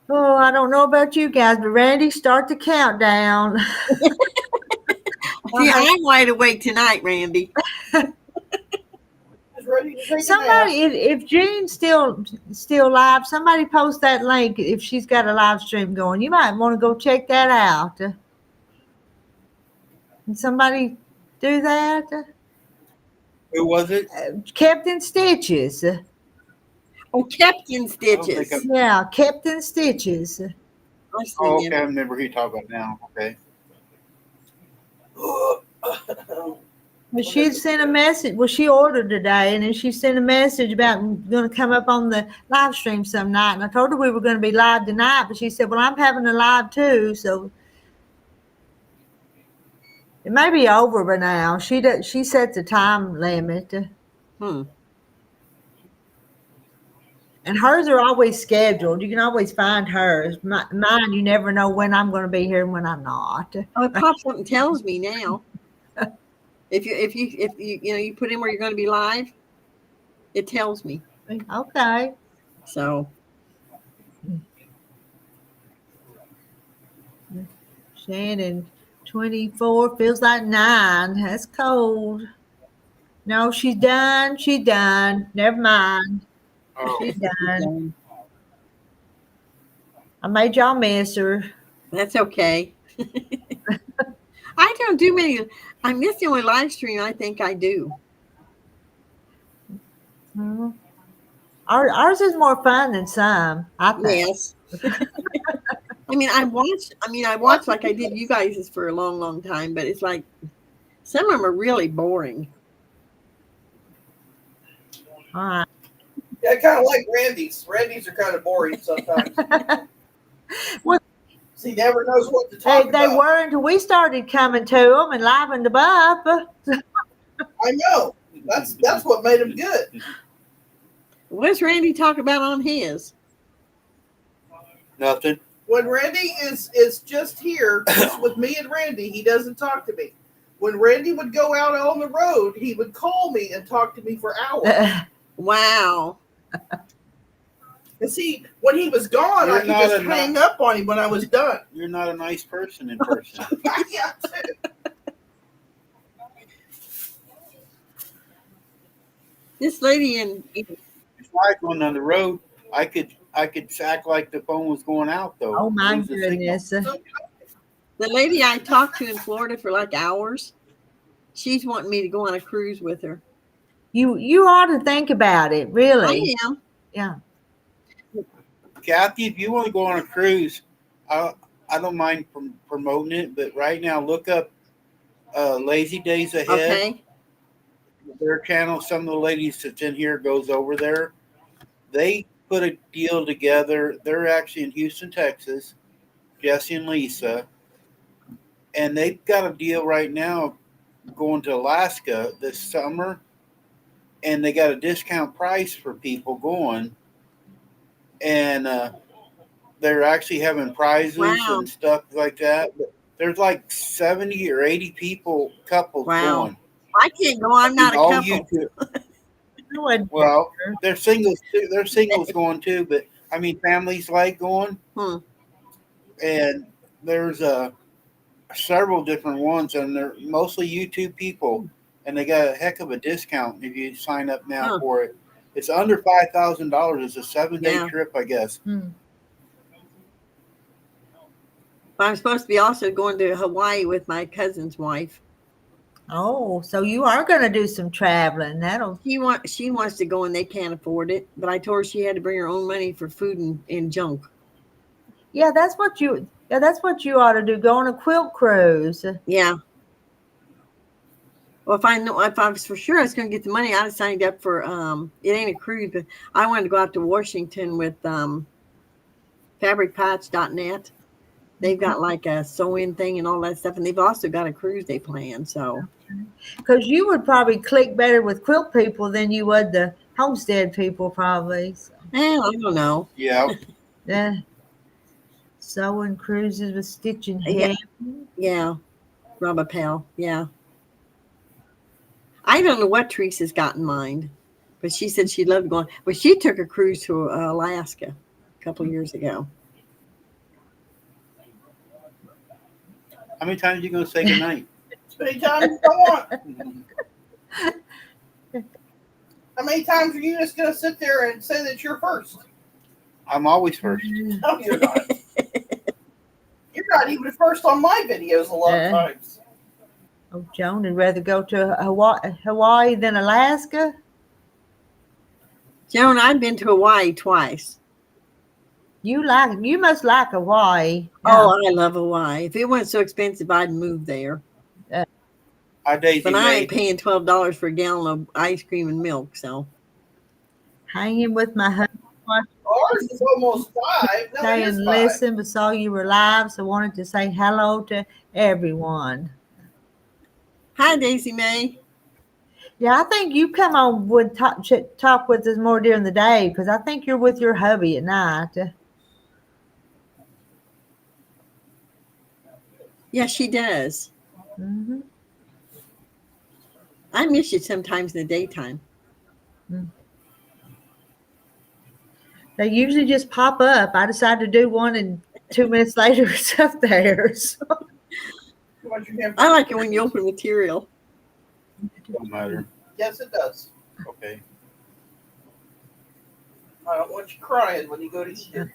Oh, I don't know about you guys, but Randy, start the countdown. See, I'm wide awake tonight, Randy. Is ready to take a nap. Somebody, if Jean's still live, somebody post that link if she's got a live stream going. You might want to go check that out. Can somebody do that? Who was it? Kept in Stitches. Oh, Captain I don't think Stitches. Yeah, Kept in Stitches. I've Oh, seen okay. him. I remember who you're talking about now. Okay. Well, she sent a message. Well, she ordered today, and then she sent a message about going to come up on the live stream some night. And I told her we were going to be live tonight, but she said, "Well, I'm having a live too, so it may be over by now." She set the time limit, Hmm. and hers are always scheduled. You can always find hers. Mine, you never know when I'm going to be here and when I'm not. Oh, it pops up and tells me now. If you put in where you're going to be live, it tells me. Okay. So Shannon, 24 feels like 9. That's cold. No, she's done. She's done. Never mind. Oh, She's done. I made y'all miss her. that's okay. I don't do many. I miss the only live stream I think I do. Mhm. Ours is more fun than some, I think. Yes. I watched like I did you guys for a long, long time, but it's like some of them are really boring. All right. Yeah, I kind of like Randy's. Randy's are kind of boring sometimes. Well, He never knows what to talk they about. were until we started coming to them and livened them up. I know. That's what made him good. What's Randy talk about on his? nothing. When Randy is just here, just with me and Randy, he doesn't talk to me. When Randy would go out on the road, he would call me and talk to me for hours. Wow. And see, when he was gone, You're I could not just a hang up on him when I was done. You're not a nice person in person. Yeah. This lady in If I was going on the road, I could act like the phone was going out though. Oh my Lose the signal. goodness. the lady I talked to in Florida for like hours, she's wanting me to go on a cruise with her. You ought to think about it, really. I am. Yeah. Kathy, if you want to go on a cruise, I don't mind promoting it. But right now, look up Lazy Days Ahead. Okay. Their channel. Some of the ladies that's in here goes over there. They put a deal together. They're actually in Houston, Texas. Jesse and Lisa, and they've got a deal right now going to Alaska this summer, and they got a discount price for people going, and they're actually having prizes Wow. and stuff like that. But there's like 70 or 80 couples Wow. going. I can't go. I'm not a All couple. YouTube. I wouldn't Well, care. they're singles too. They're singles going too, but I mean families like going, and there's several different ones, and they're mostly YouTube people, and they got a heck of a discount if you sign up now for it. It's under $5,000. It's a 7-day Yeah. trip, I guess. But I'm supposed to be also going to Hawaii with my cousin's wife. Oh, so you are going to do some traveling. She wants to go and they can't afford it. But I told her she had to bring her own money for food and junk. Yeah, that's what you ought to do. Go on a quilt cruise. Yeah. Well, if I was for sure I was going to get the money, I'd have signed up for it ain't a cruise, but I wanted to go out to Washington with fabricpatch.net. They've got like a sew-in thing and all that stuff, and they've also got a cruise they plan. So, because you would probably click better with quilt people than you would the homestead people, probably. So. I don't know. Yeah. Yeah. Sewing cruises with stitching head. Yeah. Rubber pal. Yeah. I don't know what Teresa's got in mind, but she said she loved going. Well, she took a cruise to Alaska a couple of years ago. How many times are you going to say goodnight? As many times as I want. How many times are you just going to sit there and say that you're first? I'm always first. No, you're not. You're not even first on my videos a lot of times. Oh, Joan would rather go to Hawaii than Alaska. Joan, I've been to Hawaii twice. You must like Hawaii. Oh, I love Hawaii. If it wasn't so expensive, I'd move there. Hi, Daisy But I Mae. ain't paying $12 for a gallon of ice cream and milk. So Hanging with my husband. Ours is almost 5. No, it Saying, is 5. listen, but saw you were live, so wanted to say hello to everyone. hi, Daisy Mae. Yeah, I think you come on with talk with us more during the day because I think you're with your hubby at night. Yeah, she does. Mm-hmm. I miss you sometimes in the daytime. They usually just pop up. I decide to do one, and 2 minutes later, it's up there. So. I like it when you open material. Don't matter. Yes, it does. Okay. I don't want you crying when you go to eat it.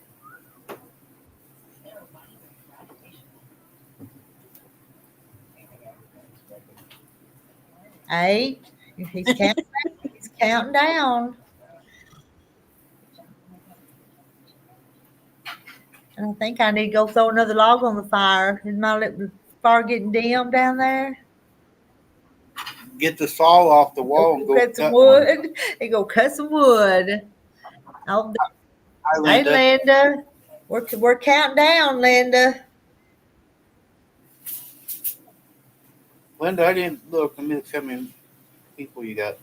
Eight. He's counting down. And I think I need to go throw another log on the fire. Is my fire getting dim down there? Get the saw off the wall and go cut some one. wood. They go cut some wood. Oh, Hi, hey, Linda. Linda. We're counting down, Linda. Linda, I didn't look. Let me look how many people you got.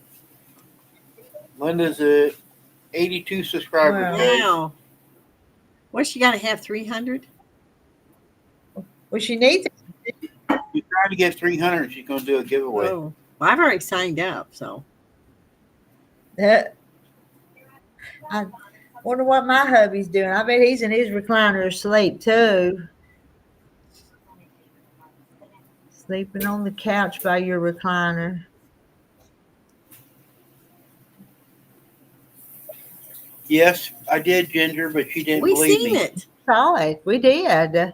Linda's at 82 subscribers. Wow. Guys. Wow. What, she got to have 300? Well, she needs it. She's trying to get 300. She's going to do a giveaway. Oh, well, I've already signed up, so. I wonder what my hubby's doing. I bet he's in his recliner asleep too. Sleeping on the couch by your recliner. Yes, I did, Ginger, but she didn't We believe seen me. it. Saw it. We did.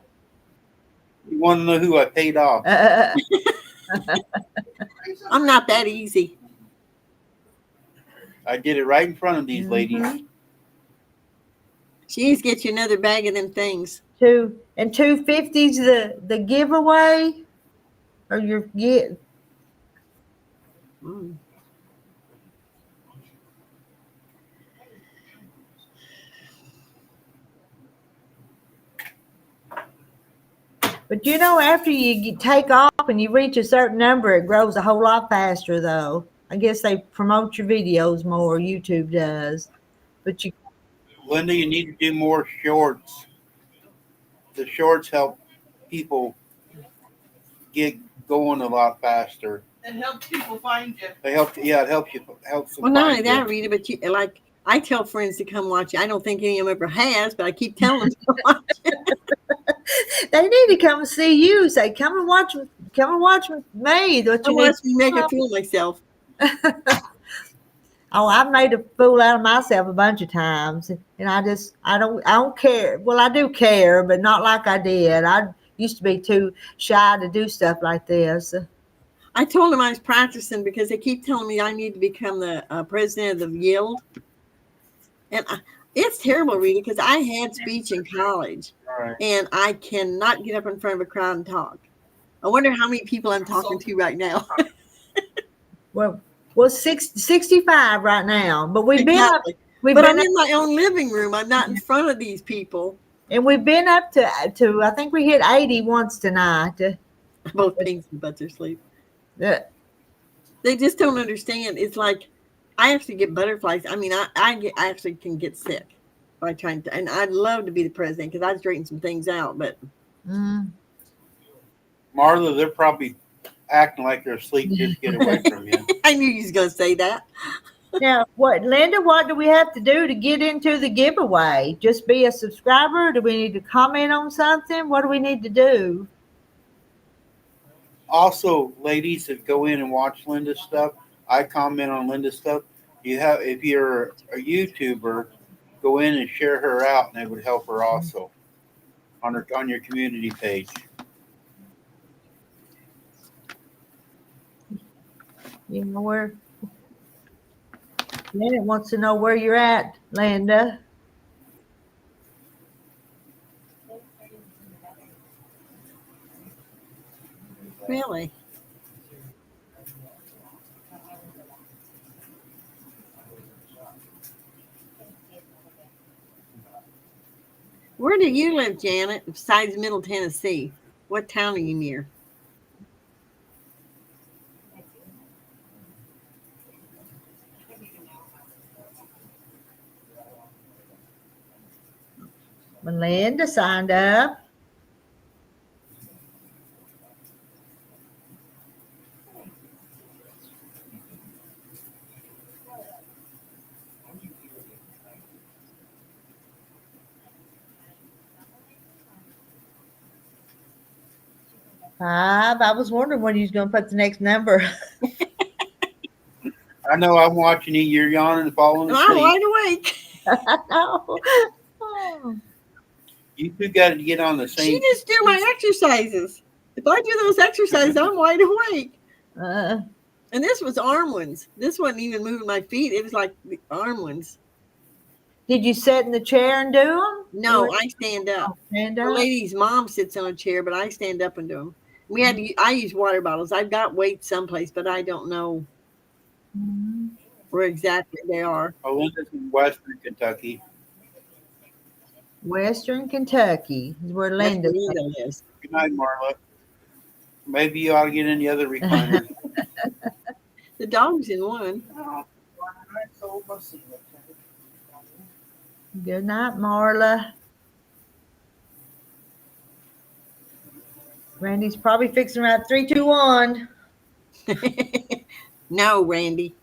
You want to know who I paid off? I'm not that easy. I did it right in front of these ladies. She needs to get you another bag of them things. $250's the giveaway, or your get. Mm. But you know, after you take off and you reach a certain number, it grows a whole lot faster, though. I guess they promote your videos more. YouTube does, but you. Linda, you need to do more shorts. The shorts help people get going a lot faster. It helps people find you. They help. Yeah, it helps you. Helps them Well, not only find that, you. Rita, but you, like, I tell friends to come watch it. I don't think any of them ever has, but I keep telling them to watch it. They need to come and see you. Say, come and watch me. Come and watch me. What Come you need? watch me make a fool of myself. Oh, I've made a fool out of myself a bunch of times, and I don't care. Well, I do care, but not like I did. I used to be too shy to do stuff like this. I told them I was practicing because they keep telling me I need to become the president of the Guild. And it's terrible, Rita, because I had speech in college, Right. and I cannot get up in front of a crowd and talk. I wonder how many people I'm talking to right now. Well, 65 right now, but we've been up. Exactly. We've But been I'm up, in my own living room. I'm not in front of these people. and we've been up to. I think we hit 80 once tonight. Both pinks and butts are asleep. Uh, They just don't understand. It's like I actually get butterflies. I mean, I actually can get sick by trying to. And I'd love to be the president because I'd straighten some things out. But mm. Marla, they're probably acting like they're asleep just to get away from you. I knew you was going to say that. Now, Linda? What do we have to do to get into the giveaway? Just be a subscriber? Do we need to comment on something? What do we need to do? Also, ladies that go in and watch Linda's stuff, I comment on Linda's stuff. if you're a YouTuber, go in and share her out, and it would help her also on your community page. You know where? Janet wants to know where you're at, Linda. Really? Where do you live, Janet, besides Middle Tennessee? What town are you near? Melinda signed up. Five. I was wondering when you was going to put the next number. I know I'm watching you. You're yawning and falling I'm asleep. wide awake. No. Oh. You two got to get on the She same. just do my exercises. If I do those exercises, I'm wide awake. And this was arm ones. This wasn't even moving my feet. It was like the arm ones. Did you sit in the chair and do them? No, I stand up. Stand The up. lady's mom sits on a chair, but I stand up and do them. I use water bottles. I've got weights someplace, but I don't know Mhm. where exactly they are. Melinda's in Western Kentucky. Western Kentucky is where That's Linda. where Linda lives. Good night, Marla. Maybe you ought to get in the other recliner. The dog's in one. Good night, Marla. Randy's probably fixing around 3, 2, 1. No, Randy.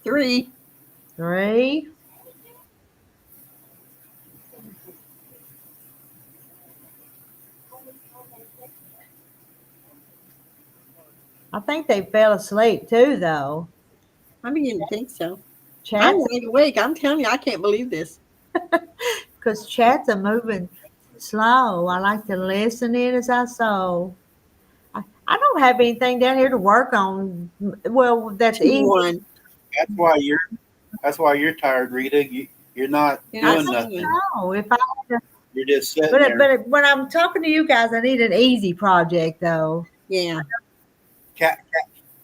3. 3. I think they fell asleep too, though. I begin to think so. I'm Chats, wide awake. I'm telling you, I can't believe this. because chats are moving slow. I like to listen in as I sew. I don't have anything down here to work on. Well, that's easy. 2-1. That's why you're tired, Rita. You're not You're not doing nothing. sewing. No, if I, You're just sitting there. but when I'm talking to you guys, I need an easy project, though. Yeah.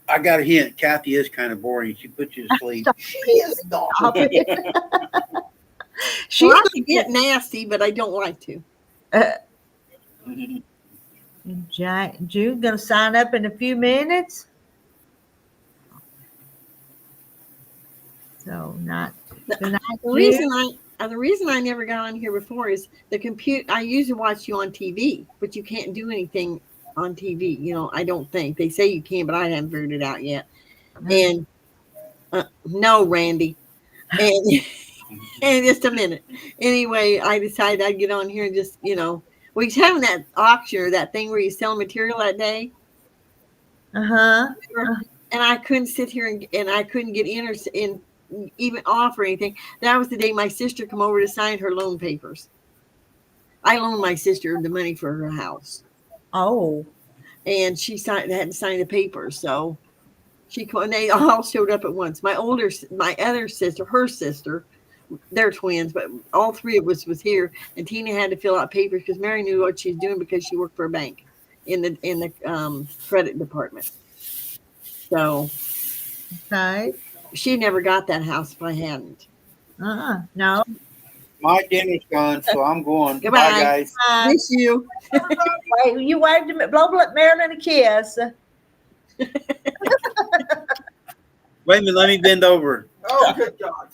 I got a hint. Kathy is kind of boring. She puts you to sleep. She is not. Stop it. Well, I can get nasty, but I don't like to. June's gonna sign up in a few minutes. So not good night, The reason I never got on here before is the computer. I usually watch you on TV, but you can't do anything on TV. You know, I don't think they say you can, but I haven't figured it out yet. And no, Randy. And in just a minute. Anyway, I decided I'd get on here and just, we was having that auction or that thing where you sell material that day. And I couldn't sit here and I couldn't get in or even offer anything. That was the day my sister come over to sign her loan papers. I loaned my sister the money for her house. Oh. And she had to sign the papers. So they all showed up at once. My other sister, her sister, they're twins, but all three of us was here. And Tina had to fill out papers because Mary knew what she's doing because she worked for a bank in the credit department. So Okay. she never got that house if I hadn't. No. My dinner's gone, so I'm going. Goodbye. Bye, guys. Miss you. Wait, you waved to blow Marilyn a kiss. Wait a minute. Let me bend over. Oh, good God.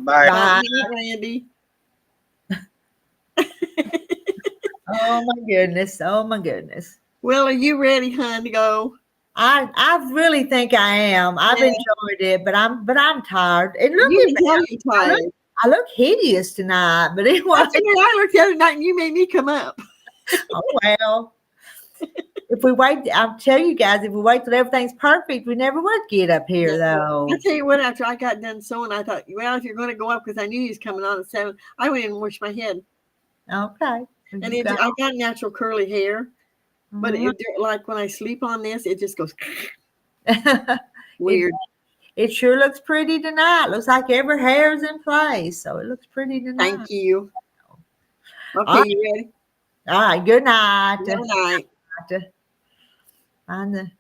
Bye. Bye. Randy. Oh my goodness. Oh my goodness. Well, are you ready, hon, to go? I really think I am. I've enjoyed it, but I'm tired. And look You at can me. tell you're tired. I look hideous tonight, but anyway. That's the way I looked the other night and you made me come up. Oh well. If we wait, I'll tell you guys, if we wait till everything's perfect, we never would get up here, though. I tell you what, after I got done sewing, I thought, well, if you're going to go up, because I knew he was coming on at 7, I went in and washed my head. Okay. And I got natural curly hair, but Mhm. like when I sleep on this, it just goes weird. It sure looks pretty tonight. Looks like every hair is in place, so it looks pretty tonight. Thank you. Okay, All right. you ready? All right. Good night. Good night. Find the